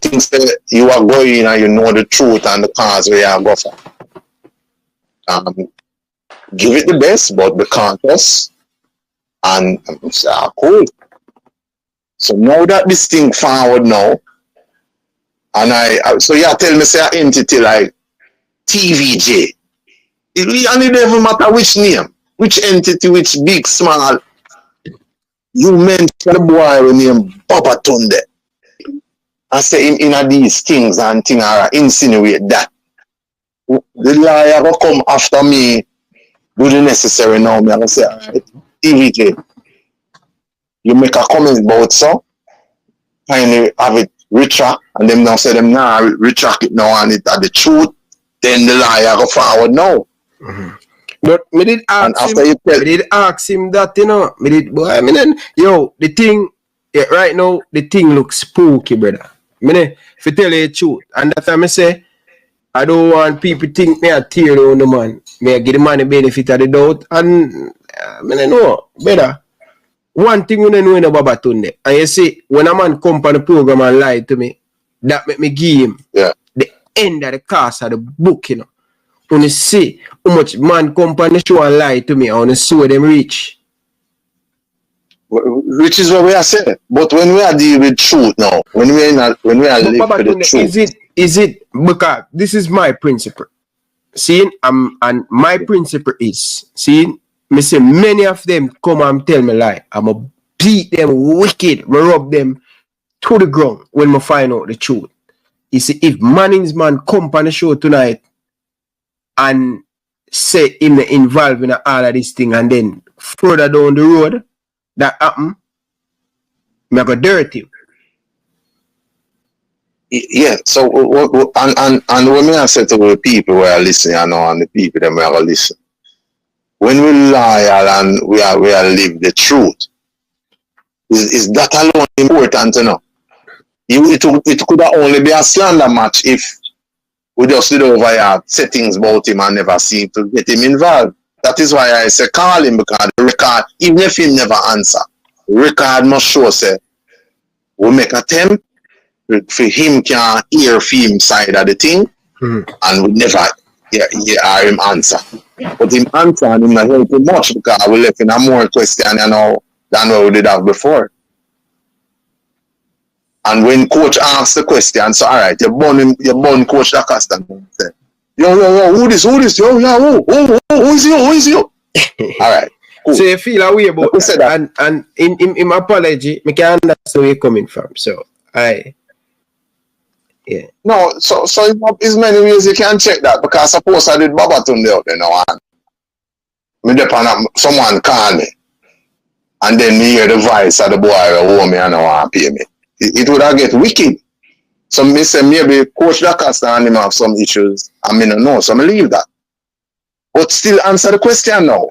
think that you are going and you know the truth and the cause where you are going for, give it the best, but be cautious and say, cool. So now that this thing forward now, and so you tell me say an entity like TVJ. It really doesn't matter which name, which entity, which big, small. You mention the boy with name Babatunde. I say in these things and things are insinuate that. The lawyer will come after me, do the necessary now. Me I say, all right, TVJ, you make a comment about so, finally have it retract, and them now say them now retract it now and it are the truth, then the lawyer go forward now. Mm-hmm. But me did ask him that, the thing right now, the thing looks spooky, brother. Me if tell you the truth. And that's why I say I don't want people think me a tear down the man. Me I give the man the benefit of the doubt. And me don't know better. One thing you don't know in a Babatunde. And you see, when a man come on the program and lie to me, that make me give him the end of the cost of the book, you know. When you see how much man come on the show and lie to me, I want to see where them reach. Which is what we are saying. But when we are dealing with truth now, when we are living for the truth. Is it because this is my principle? See, and my principle is, see, me say many of them come and tell me lie. I'ma beat them wicked, me rub them to the ground when me find out the truth. You see, if Mannings man come on the show tonight and say him involved in all of this thing, and then further down the road that happen, me go dirty. Yeah, so and when I say to the people who are listening, I know, and the people that will listen, when we lie and we are live the truth, is that alone important to know? It could only be a slander match if we just did over here, say things about him and never seem to get him involved. That is why I say call him, because the record, even if he never answer, the record must show say we make attempt for him can hear him side of the thing, and we never hear him answer. But him answer and him not helping much, because we left in a more question than what we did have before. And when coach asks the question, so all right, you born Coach Acosta. Yo, who this? Yo, who is you? All right. Cool. So you feel a way about that. And in my apology, I can understand where you're coming from. So yeah. No, so there's many ways you can check that, because suppose I did Babatunde out there now, and someone call me, and then me hear the voice of the boy who owe me and I want to pay me. It would have get wicked. So me say maybe Coach Acosta and him have some issues, and me don't know, so I leave that. But still answer the question now.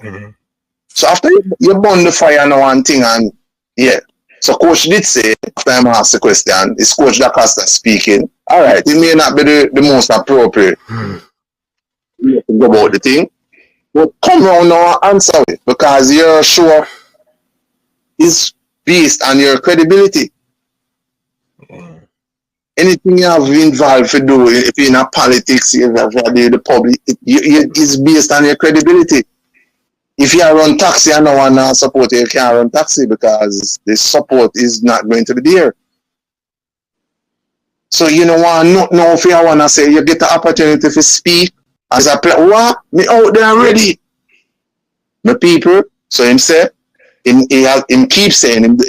So after you burn the fire now and thing, and yeah. So Coach did say, after I asked the question, is Coach Acosta speaking? All right, it may not be the most appropriate to go about the thing, but come around now and answer it, because your show is based on your credibility. Anything you have involved to do, if you're in a politics, if you have the public, it's based on your credibility. If you run taxi and no one support you, you can't run taxi, because the support is not going to be there. So you know what? No, if you want to say you get the opportunity to speak as a player, what? Me out there already. My people, so him say, him keep saying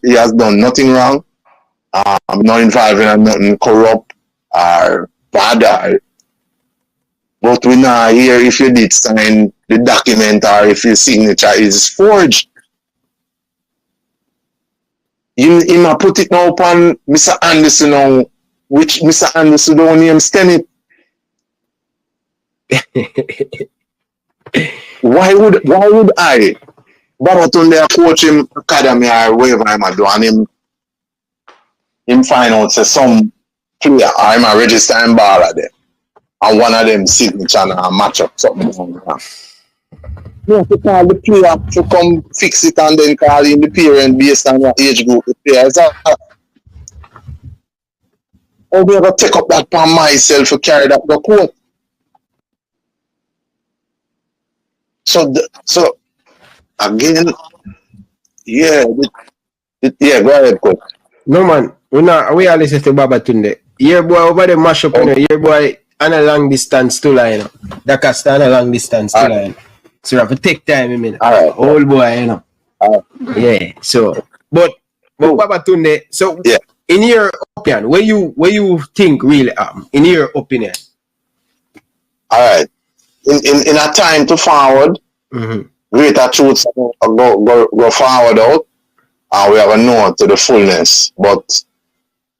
he has done nothing wrong. I'm not involved in nothing corrupt or bad. But we not hear if you did sign the document or if your signature is forged. You might put it now upon Mr. Anderson now, which Mr. Anderson don't name Stenny. Why would I Babatunde coach him academy or whatever I'm doing, him find out say some player I'm a registering baller there, and one of them signature and match up something wrong. You have to call the player to come fix it, and then call in the parent based on what age group the player is at. I'll be able to take up that upon myself to carry that the court. So again, yeah, go ahead, coach. No man, we are listening to Babatunde. Your boy over there mash up, your boy on a long distance to line. That can stand a long distance to line. So you have to take time a minute. All right. Old boy, Yeah. So but Babatunde, so yeah. In your opinion, where you think really in your opinion? All right. In a time to forward, greater truths go forward out, and we have a know to the fullness. But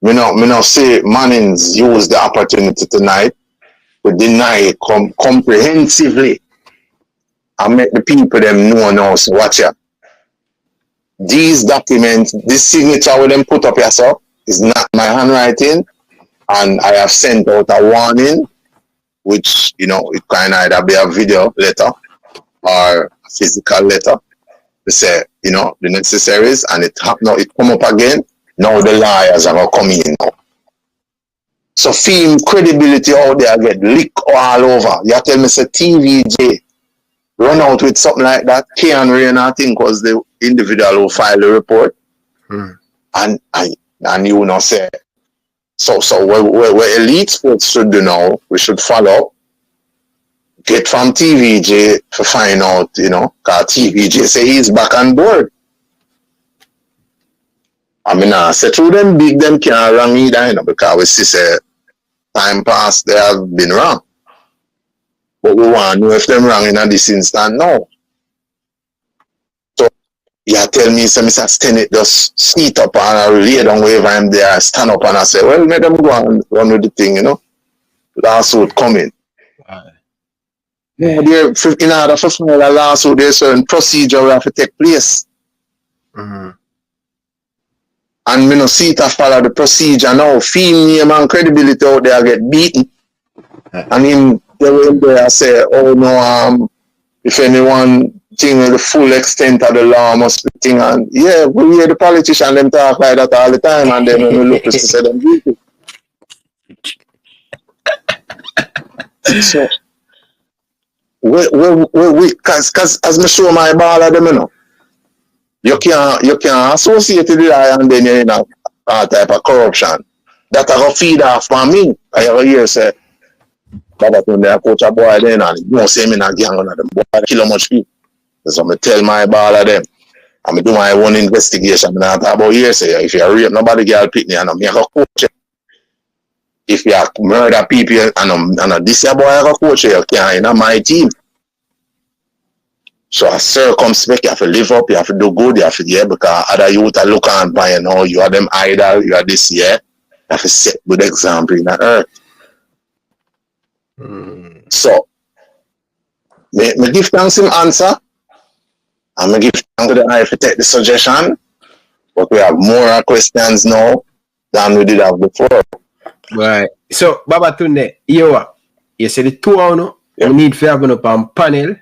me not say Mannings use the opportunity tonight to deny it comprehensively and make the people them know now. So watch ya. These documents, this signature with them put up yourself, is not my handwriting, and I have sent out a warning, which, you know, it can either be a video letter or a physical letter to say, you know, the necessaries, and it come up again. Now the lawyers are going to come in now. So film credibility out there get leaked all over. You tell me, say TVJ run out with something like that. Kean Rain, I think, was the individual who filed the report. And you know say, so what elite sports should do now, we should follow, get from TVJ to find out, you know, because TVJ say he's back on board. I mean, I say through them big, them can't wrong either, you know, because we see say time past they have been wrong. But we want to know if them wrong in this instant now. So you tell me, say Mr. Stennett just sit up and I lay down wherever I'm there, stand up and I say, well, let them go and run with the thing, you know. Lawsuit coming. Yeah, there, in order for file a lawsuit, there's certain procedure will have to take place. And me no see it follow the procedure now. Fame, name and credibility out there get beaten. And him they went there and say, oh no, if anyone think the full extent of the law must be thing, and yeah, we hear the politician them talk like that all the time, and then when we look to say them guilty. So cause as me show my ball of them, you know. You can associate with the lie and then you're in a type of corruption. That I go feed off from me. I ever hear say, Baba when they coach a boy then and you know say me not gang on them boy kill how much people. So I tell my ball of them. I do my own investigation. I not talk about here say if you rape nobody girl pick me and me I go coach you. If you murder people and this boy I go coach you can't in my team. So a circumspect, you have to live up, you have to do good, you have to, yeah, because other youth are looking on by, you know, you are them idol, you are this, yeah. You have to set good example in the earth. So, me give thanks him answer, and me give thanks to the eye to take the suggestion, but we have more questions now than we did have before. Right. So, Baba Tunde, you said the 2 hours, we need to have up on panel.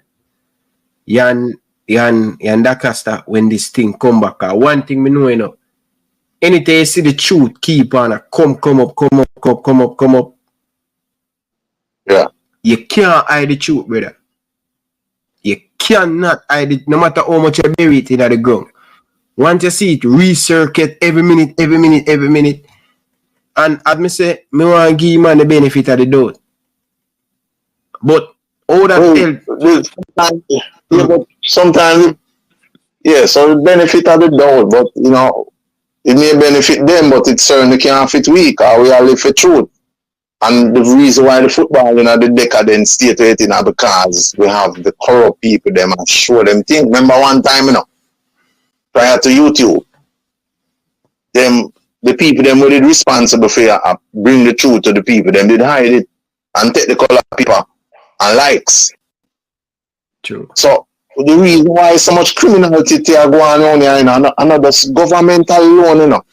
Yan Dakasta when this thing come back. One thing me know, you know, anytime you see the truth keep on come up. Yeah. You can't hide the truth, brother. You cannot hide it, no matter how much you bury it in the ground. Once you see it recirculate every minute. And as me say, me want to give man the benefit of the doubt. But all that but sometimes, yeah, so the benefit of the doubt, but you know, it may benefit them, but it certainly can't fit we, because we are live for truth. And the reason why the football, you know, the decadent state right, you know, because we have the corrupt people, them and show them things. Remember one time, you know, prior to YouTube, the people them were responsible for bring the truth to the people, them did hide it and take the color paper and likes. True. So the reason why so much criminality are going on here, you know, another governmental loan, you know.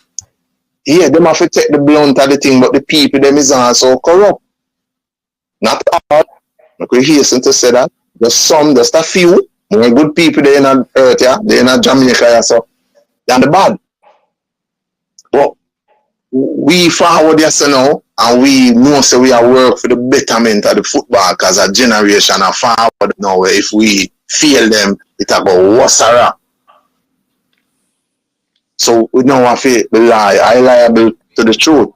Yeah, them have to take the blunt of the thing, but the people them is also corrupt. Not all. I could hasten to say that. Just a few more good people there in the earth, yeah, they in Jamaica, yeah, so than the bad. But we forward yes now, and we know so we are work for the betterment of the football because a generation are forward now. If we fail them, it will go worse. So we don't have to lie. I liable to the truth.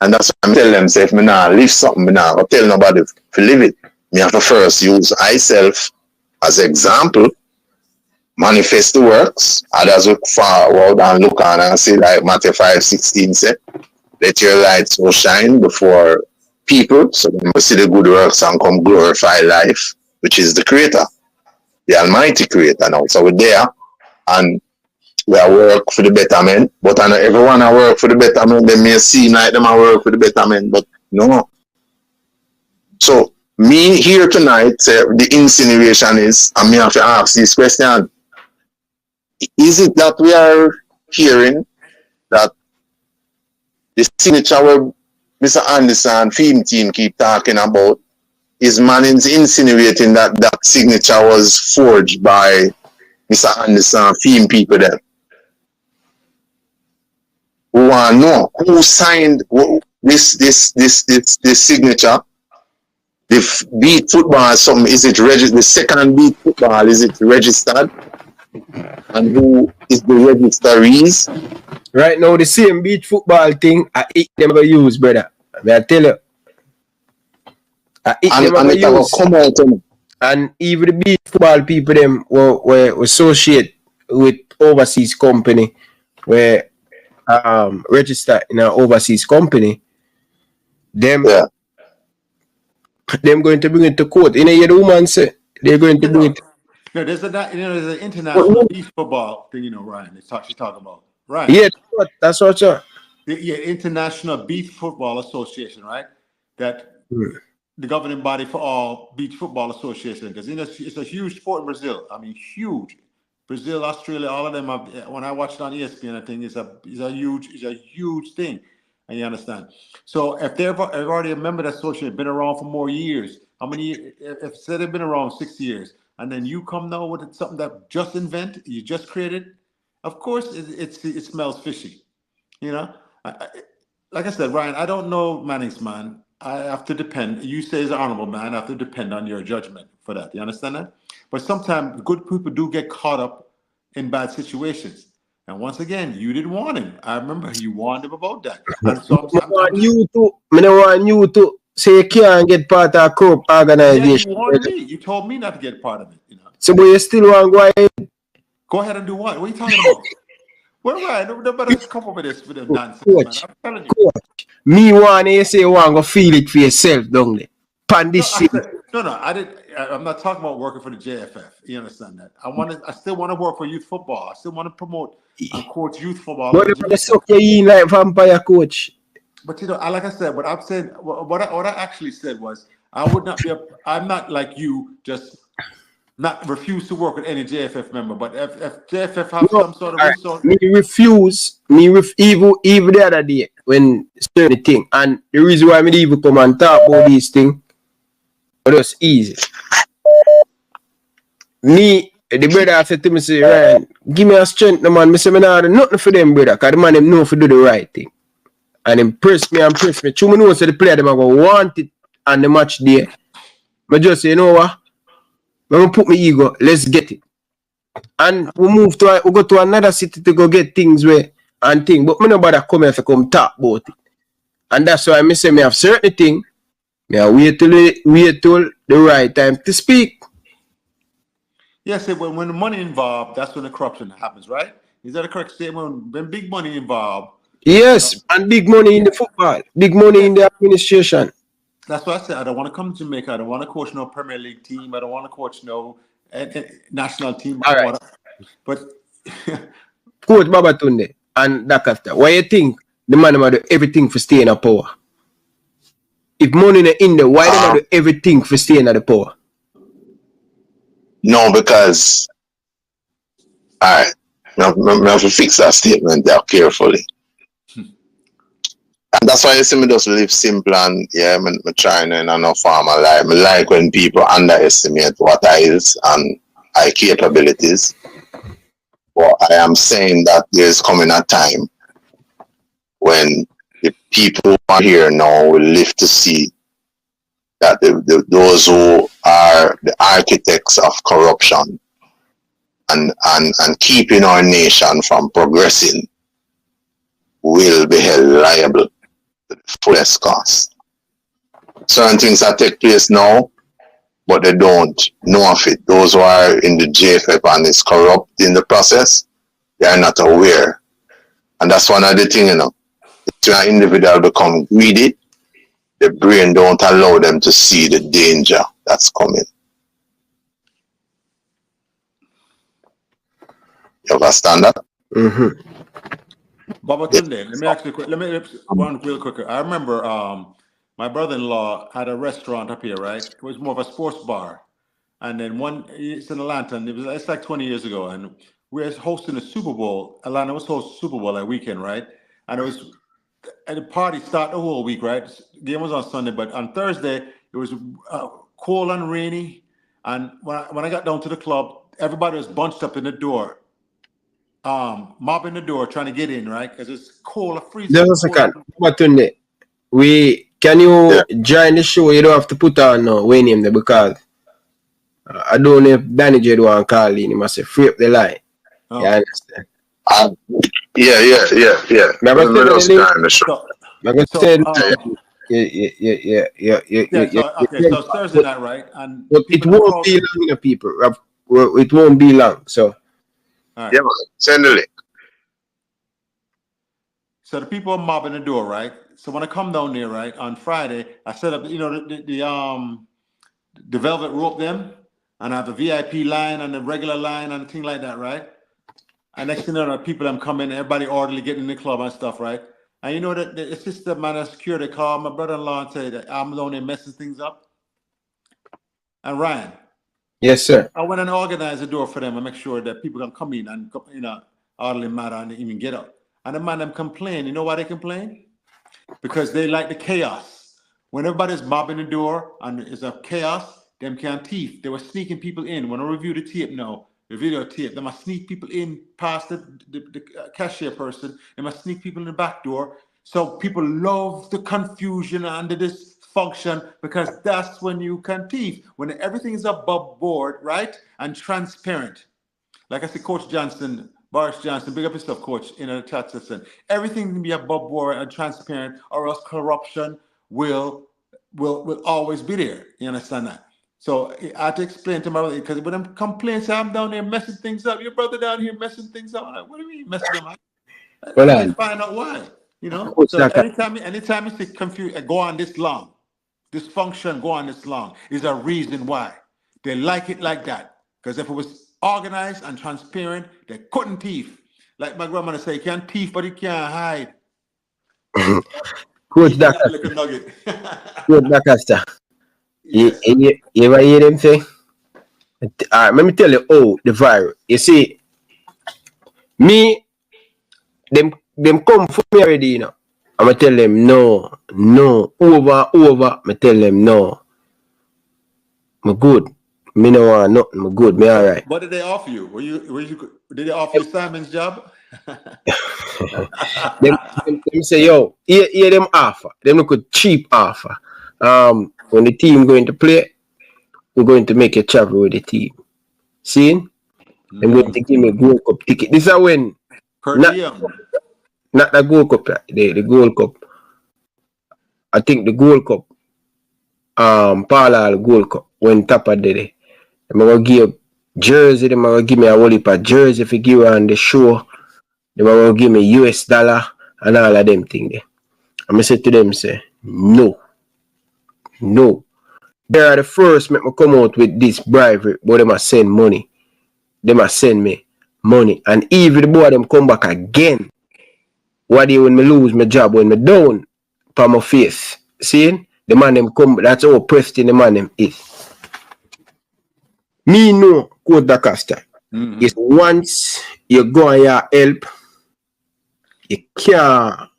And that's why I tell them, say, if I not live something, I not tell nobody to live it. I have to first use myself as example, manifest the works, others look forward and look on and see like Matthew 5:16 say, let your light so shine before people, so they will see the good works and come glorify life, which is the creator, the almighty creator now. So we're there and we are work for the betterment, but I know everyone I work for the betterment, they may seem like them I work for the betterment, but no. So me here tonight, the insinuation is, and me have to ask this question, is it that we are hearing that the signature where Mr. Anderson film team keep talking about is Mannings insinuating that that signature was forged by Mr. Anderson film people there. We want to know who signed this signature. The beat football, something, is it registered? The second beat football, is it registered? And who is the registerees? Right now, the same beach football thing, I never use, brother. I tell you. Never use. Come out and even the beach football people, them were associated with overseas company, where registered in an overseas company. Them going to bring it to court. You know, the woman say they're going to bring it. No, there's an international beach football thing, Ryan. She's talking about. Right. Yeah, that's what. Yeah, International Beach Football Association, right? That the governing body for all beach football association, because it's a huge sport in Brazil. I mean, huge. Brazil, Australia, all of them. When I watched it on ESPN, I think it's a huge thing. And you understand. So if they've already a member of that association, been around for more years, how many? If say they've been around 6 years, and then you come now with something that just invented, you just created, of course it smells fishy. Like I said, Ryan, I don't know Mannings, man. I have to depend. You say as an honorable man, I have to depend on your judgment for that. You understand that? But sometimes good people do get caught up in bad situations. And once again, you didn't want him. I remember you warned him about that. And so I want you to say you can't get part of a corrupt organization. Yeah, you warned me. You told me not to get part of it. So, but you still want to go ahead? Go ahead and do what? What are you talking about? Well, right, no better come up with this nonsense, man. I'm telling you. Coach, me want you say you want to feel it for yourself, don't you? I'm not talking about working for the JFF. You understand that? I still want to work for youth football. I still want to promote and coach youth football. But they suck you in like vampire, coach. But like I said, what I'm saying, what I actually said was, I'm not like you, just not refuse to work with any JFF member. But if JFF have some sort of resource, even the other day when certain thing, and the reason why I even come and talk about these things, but it's easy. Me, the brother said to me, say, Ryan, give me a strength, no man. I say, I have nothing for them, brother, because the man them know to do the right thing. And impress me. True, me know so the player them are going to want it on the match day. But just say, you know what? When we put my ego, let's get it. And we go to another city to go get things and thing. But me nobody come here to come talk about it. And that's why I say me have certain thing. Me wait till the right time to speak. Yes, when the money involved, that's when the corruption happens, right? Is that a correct statement? When big money involved. Yes, and big money in the football, big money in the administration. That's why I said I don't want to come to Jamaica. I don't want to coach no Premier League team. I don't want to coach no national team. All right. But Coach Babatunde and Dakafta, why you think the man do everything for staying in power? If money in there, why they do everything for staying at the power? No, because I have to fix that statement there carefully. And that's why you see me just live simple and I'm trying and no farmer life. I like when people underestimate what I is and I capabilities. But I am saying that there's coming a time when the people who are here now will live to see that those who are the architects of corruption and keeping our nation from progressing will be held liable to the fullest cost. Certain things that take place now, but they don't know of it. Those who are in the JFF and is corrupt in the process, they are not aware. And that's one of the things, if an individual become greedy, the brain don't allow them to see the danger that's coming. You understand that? Mm-hmm. Babatunde, let me ask you one real quicker. I remember my brother-in-law had a restaurant up here, right? It was more of a sports bar. And then it's in Atlanta, and it's like 20 years ago, and we were hosting a Super Bowl. Atlanta was hosting Super Bowl that weekend, right? And it was and the party started the whole week, right? Game was on Sunday, but on Thursday it was cold and rainy. And when I got down to the club, everybody was bunched up in the door, mobbing the door, trying to get in, right? Because it's cold, freezing. Just a second. Batunde, can you join the show? You don't have to put on Wayne name there because I don't know if Danny J want to call in. He must say free up the line. Oh. You understand? Yeah. I'm going to say so Thursday night, right? And but it won't be long, people. It won't be long. So, right. Yeah, man. Send the link. So the people are mobbing the door, right? So when I come down there, right, on Friday, I set up, the velvet rope them, and I have a VIP line and a regular line and a thing like that, right? And next thing you know, people them coming, everybody orderly getting in the club and stuff, right? And you know that the assistant man of security called my brother-in-law and said that I'm down there messing things up. And Ryan. Yes, sir. I went and organized the door for them and make sure that people can come in and orderly matter and even get up. And the man them complain. You know why they complain? Because they like the chaos. When everybody's mobbing the door and it's a chaos, them can't thief. They were sneaking people in. When I review the tape now, the video tape, they must sneak people in past the cashier person. They must sneak people in the back door. So people love the confusion under this function because that's when you can thief. When everything is above board, right? And transparent. Like I said, Coach Johnson, Boris Johnson, big up yourself, Coach, in the chat session. Everything can be above board and transparent, or else corruption will always be there. You understand that? So I had to explain to my brother, because when them complaints, I'm down there messing things up. Your brother down here messing things up. I'm like, what do you mean messing them up? I find out why. So anytime you see confused, go on this long, this function go on this long, is a reason why. They like it like that. Because if it was organized and transparent, they couldn't thief. Like my grandmother say, you can't thief, but you can't hide. Coach Dacasta. You ever hear them say? Let me tell you, the virus. You see, them come for me already, you know. I'm going to tell them, no, over. I tell them, no. I'm good. Me no want nothing. I'm good. Me all right. What did they offer you? Did they offer you Simon's job? them say, yo, hear them offer. Them look a cheap offer. When the team going to play, we're going to make a travel with the team. See? They're going to give me a Gold Cup ticket. This is when not the Gold Cup, the Gold Cup. I think the Gold Cup, Paula Gold Cup, when Tapa did it. I'm going to give jersey, they're going to give me a whole heap of jersey if you give her on the show. They're going to give me US dollar and all of them things there. I'm going to say to them, say, no. They are the first make me come out with this bribery, but they must send money. They must send me money. And even the boy them come back again. What do when me lose my job, when me down for my face? See? The man them come, that's how pressed in the man them is. Me know, Coach Dacasta, is once you go and you help, you can't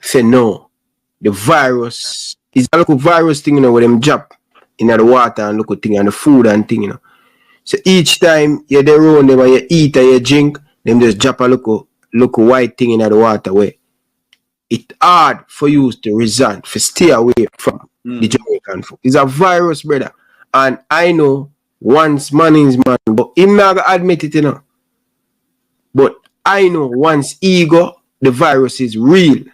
say no. The virus is a little virus thing, where them drop in the water and look thing and the food and thing, So each time you're there around them and you eat and you drink, them just drop a little white thing in the water where it's hard for you to resent, to stay away from the Jamaican food. It's a virus, brother. And I know once Mannings man, but him not gonna admit it, But I know once ego, the virus is real.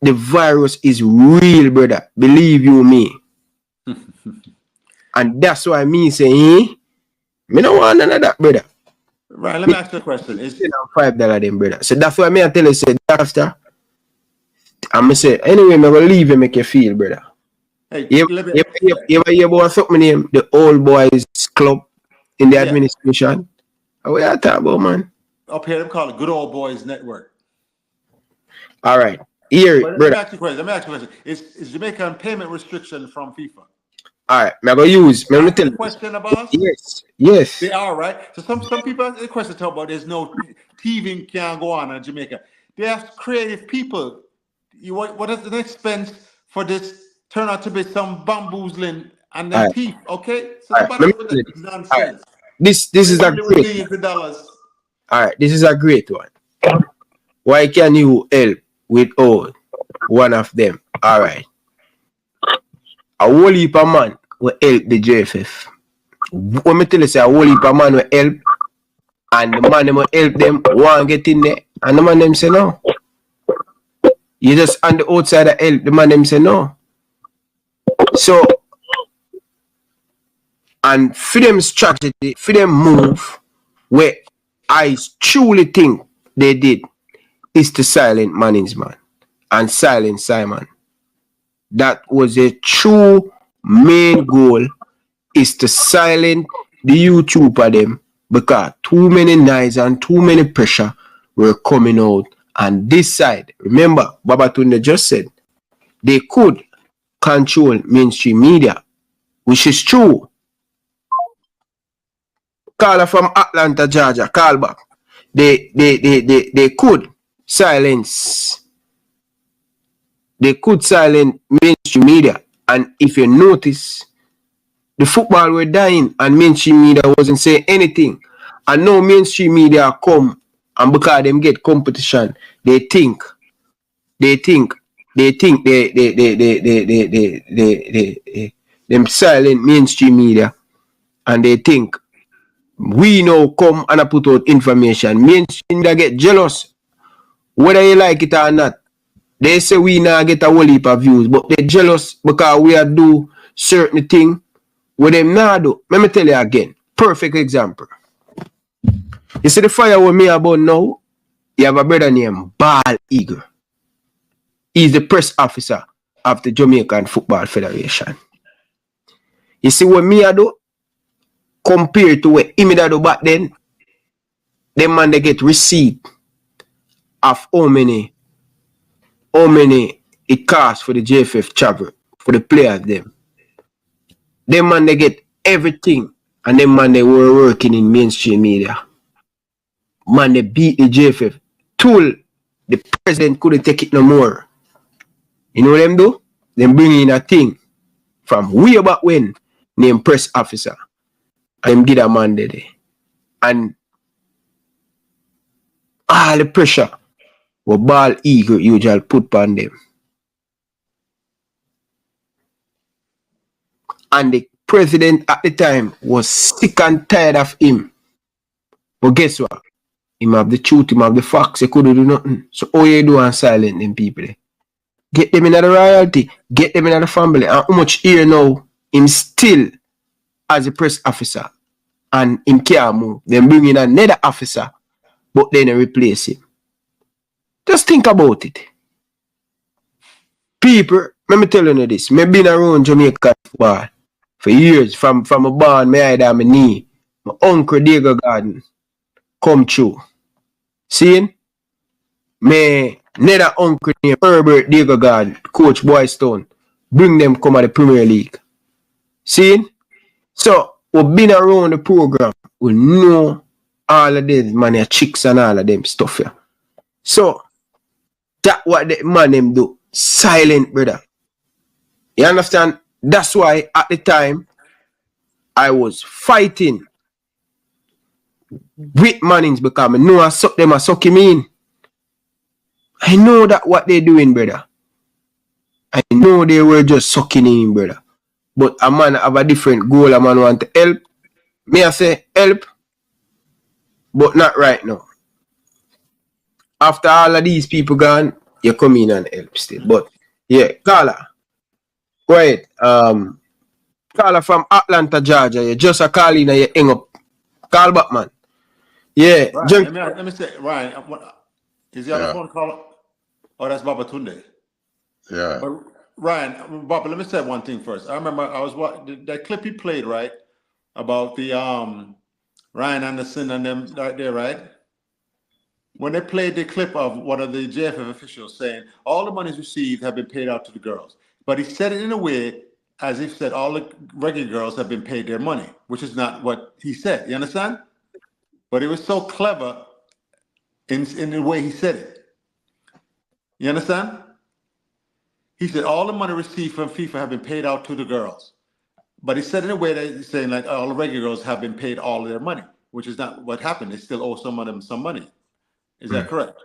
The virus is real, brother. Believe you me. And that's why me say, me don't want none of that, brother. Right, let me ask you a question. Is $5 then, brother. So that's why me I tell you, say, after, I'm going to say, anyway, I'm going to leave you make you feel, brother. Hey, you ever hear about something name, the Old Boys Club in the administration? What are you talking about, man? Up here, they call it Good Old Boys Network. All right. Here, brother. Let me ask you a question. Is Jamaica on payment restriction from FIFA? All right, I'm going to use. Let me tell you. Question about us? Yes. They are, right? So some people ask the question talk about there's no thieving can't go on in Jamaica. They have creative people. What is the expense for this? Turn out to be some bamboozling and All then right, thief. Okay, so all the right. bottom Let me with tell that you this. All right, nonsense. this is a Everybody with great. millions of dollars. All right, this is a great one. Why can you help with all one of them? All right, a whole heap of man will help the JFF. When me tell you say a whole heap of man will help, and the man them will help them want get in there, and the man them say no. You just on the outside of help, the man them say no. So, and for them strategy, for them move, where I truly think they did is to silence Mannings man and silence Simon. That was a true main goal, is to silence the YouTuber them, because too many noise and too many pressure were coming out. And this side, remember, Babatunde just said, they could control mainstream media, which is true. Caller from Atlanta, Georgia, call back. They could silence. They could silence mainstream media. And if you notice, the football were dying and mainstream media wasn't saying anything. And now mainstream media come, and because them get competition, they think them silent mainstream media, and they think we now come and I put out information. Mainstream media get jealous, whether you like it or not. They say we now get a whole heap of views, but they jealous because we are do certain thing with them now do. Let me tell you again. Perfect example. You see the fire with me about now? You have a brother named Ball Eagle. He's the press officer of the Jamaican Football Federation. You see what me I do? Compared to what him do back then, them man they get receipt of how many it costs for the JFF travel, for the players them. Them man they get everything, and them man they were working in mainstream media. Man they beat the JFF. Tool the president couldn't take it no more. You know what them do? Them bring in a thing from way back when, named press officer. And them give a man there. And all the pressure what Ball Eagle usually put on them. And the president at the time was sick and tired of him. But guess what? Him have the truth, him have the facts, he couldn't do nothing. So all you do and silent them people there. Get them in the royalty, get them in the family. And how much here now, him still as a press officer and him can't move. Then bring in another officer, but then they replace him. Just think about it. People, let me tell you this. I've been around Jamaica football for years. From a born, me eye down my knee. My uncle Diego Garden come through. Seeing? Me another uncle named Herbert Diego Garden, coach Boystone, bring them come at the Premier League. Seeing? So we've been around the program. We know all of this man, chicks and all of them stuff here. So that's what the man them do. Silent, brother. You understand? That's why at the time I was fighting with Mannings, because I know I suck them, I suck him in. I know that what they're doing, brother. I know they were just sucking in, brother. But a man have a different goal. A man want to help. Me I say help, but not right now. After all of these people gone, you come in and help still. But yeah, Carla, go ahead. Carla from Atlanta, Georgia. You just a call in and you hang up. Call back, man. Yeah, Right. Let me say, Ryan, is he on the phone call? Oh, that's Baba Tunde. Yeah. But Ryan, Baba, let me say one thing first. I remember I was that clip he played, right? About the Ryan Anderson and them right there, right? When they played the clip of one of the JFF officials saying all the monies received have been paid out to the girls. But he said it in a way as if said all the regular girls have been paid their money, which is not what he said. You understand? But it was so clever in the way he said it. You understand? He said all the money received from FIFA have been paid out to the girls. But he said in a way that he's saying like all the regular girls have been paid all of their money, which is not what happened. They still owe some of them some money. Is that correct?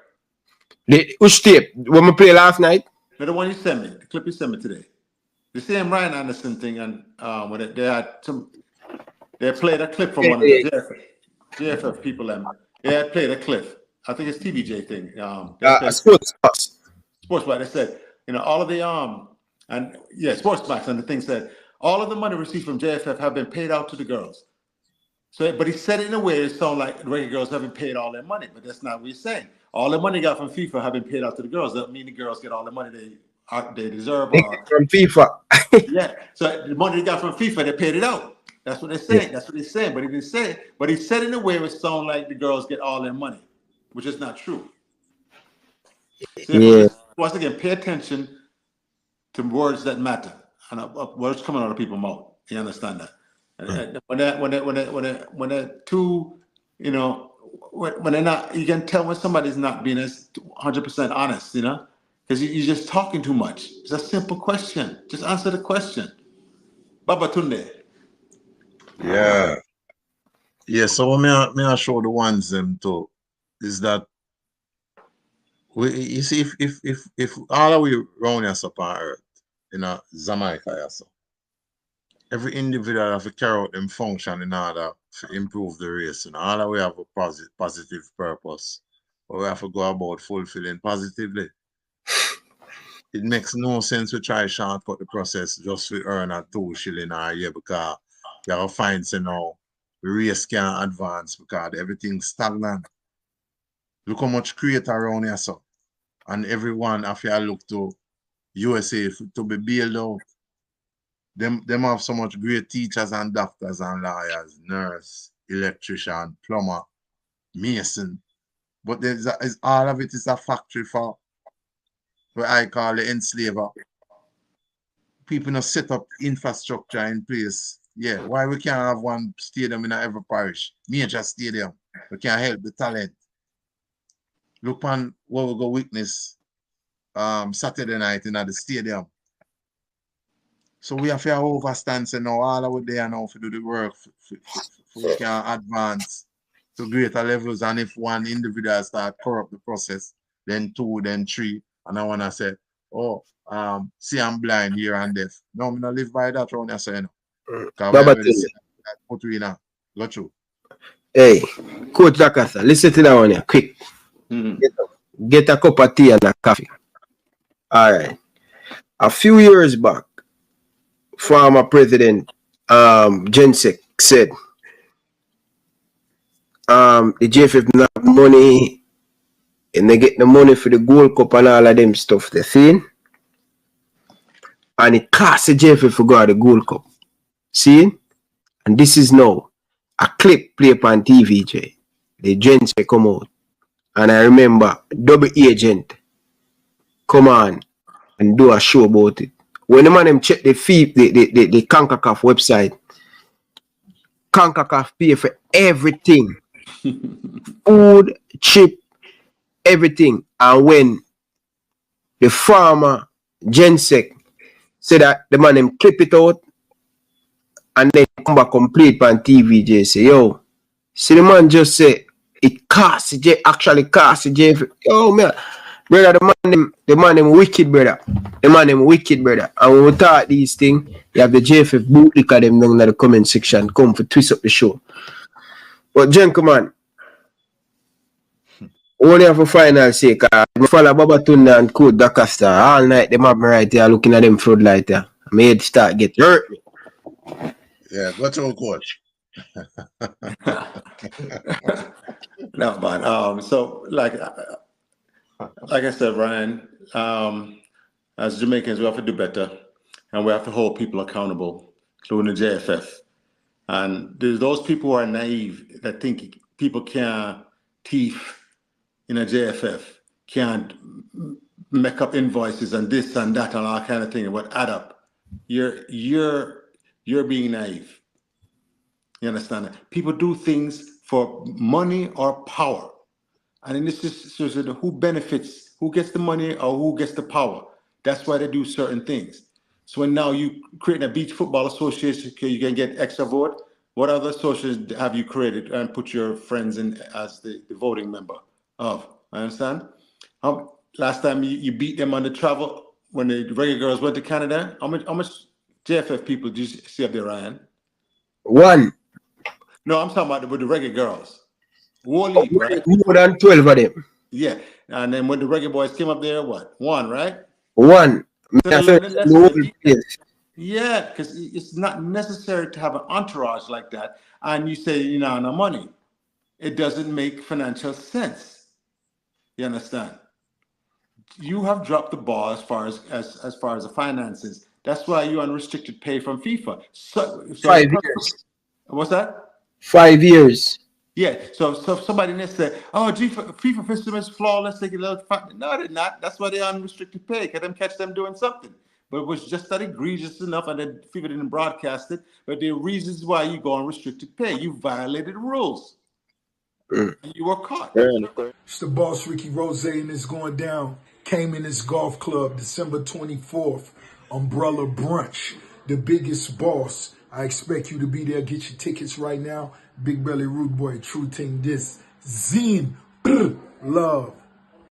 Which tape? When we play last night? The one you sent me, the clip you sent me today. The same Ryan Anderson thing, and when they played a clip from one of the JFF people, and they had played a clip. I think it's TBJ thing. Sports. Sports, they said, all of the Sports Max, and the thing said, all of the money received from JFF have been paid out to the girls. So, but he said it in a way it sounded like the regular girls haven't paid all their money, but that's not what he's saying. All the money got from FIFA have been paid out to the girls. That doesn't mean the girls get all the money they deserve. From FIFA. Yeah. So the money they got from FIFA, they paid it out. That's what they're saying. Yeah. That's what he's saying. But he didn't say it. But he said it in a way it sounded like the girls get all their money, which is not true. So once again, pay attention to words that matter and words coming out of people's mouth. You understand that? And when they're too, when they're not, you can tell when somebody's not being as 100% honest, because you're just talking too much. It's a simple question. Just answer the question. Baba Tunde. Yeah. So may I show the ones them too is that you see if all the way around us upon earth in Jamaica, so every individual have to carry out them function in order to improve the race. All that we have a positive purpose, but we have to go about fulfilling positively. It makes no sense to try to shortcut the process just to earn a 2 shilling a year because you have to find now the race can't advance because everything's stagnant. Look how much create around here, so. And everyone have to look to USA to be bailed out. Them have so much great teachers and doctors and lawyers, nurse, electrician, plumber, mason. But all of it is a factory for what I call the enslaver. People not set up infrastructure in place. Yeah, why we can't have one stadium in every parish, major stadium. We can't help the talent. Look on what we go witness Saturday night in the stadium. So we have to overstand say now all over there now to do the work for we can advance to greater levels. And if one individual start corrupt the process, then 2, then 3, and I wanna say, oh, see I'm blind here and deaf. No, I'm not live by that around here, so put we now. Go through. Hey, Coach Dakasa, listen to that one here, quick. Get a cup of tea and a coffee. All right. A few years back, former president Jensek said the JFF not money and they get the money for the Gold Cup and all of them stuff they see, and it costs the JFF to go to the Gold Cup. See? And this is now a clip play on TVJ. The Jensek come out. And I remember double agent come on and do a show about it. When the man them check the fee, the CONCACAF website, CONCACAF pay for everything. Food, chip, everything. And when the farmer Jensek said that the man them clip it out and then come back complete on TVJ say, yo, see the man just say it actually costs the oh man, brother, the man them wicked, brother. The man them wicked, brother. And when we talk these things, you have the JFF boot look at them down in the comment section, come for twist up the show. But gentlemen, only have a final say, cause I follow Baba Tunda and Coach Dakasta all night. Them have me right here looking at them floodlight there. My head start get hurt. Yeah, go to Coach. No, man. So like I said, Ryan, as Jamaicans, we have to do better, and we have to hold people accountable, including the JFF. And there's those people who are naive that think people can't thief in a JFF, can't make up invoices and this and that and all kind of thing, and what add up. You're being naive. You understand that? People do things for money or power. And in this situation, who benefits, who gets the money or who gets the power. That's why they do certain things. So when now you create a beach football association, you can get extra vote. What other associations have you created and put your friends in as the voting member of? I understand. Last time you beat them on the travel when the reggae girls went to Canada. How much JFF people did you see up there, Ryan? One. No, I'm talking about with the reggae girls. War League, right? More than 12 of them. Yeah. And then when the reggae boys came up there, what? One, right? One. So yeah, because it's not necessary to have an entourage like that. And you say, you know, no money. It doesn't make financial sense. You understand? You have dropped the ball as far as the finances. That's why you're on restricted pay from FIFA. So 5 years. What's that? 5 years. Yeah. So if somebody next say, "Oh, FIFA system is flawless," they get a little. No, they're not. That's why they're on restricted pay. Can them catch them doing something? But it was just that egregious enough, and then FIFA didn't broadcast it. But there are reasons why you go on restricted pay. You violated the rules. And you were caught. It's the boss, Ricky Rose, and it's going down. Cayman's Golf Club, December 24th. Umbrella Brunch, the biggest boss. I expect you to be there. Get your tickets right now. Big Belly Rude Boy, True Team This. Zine, love.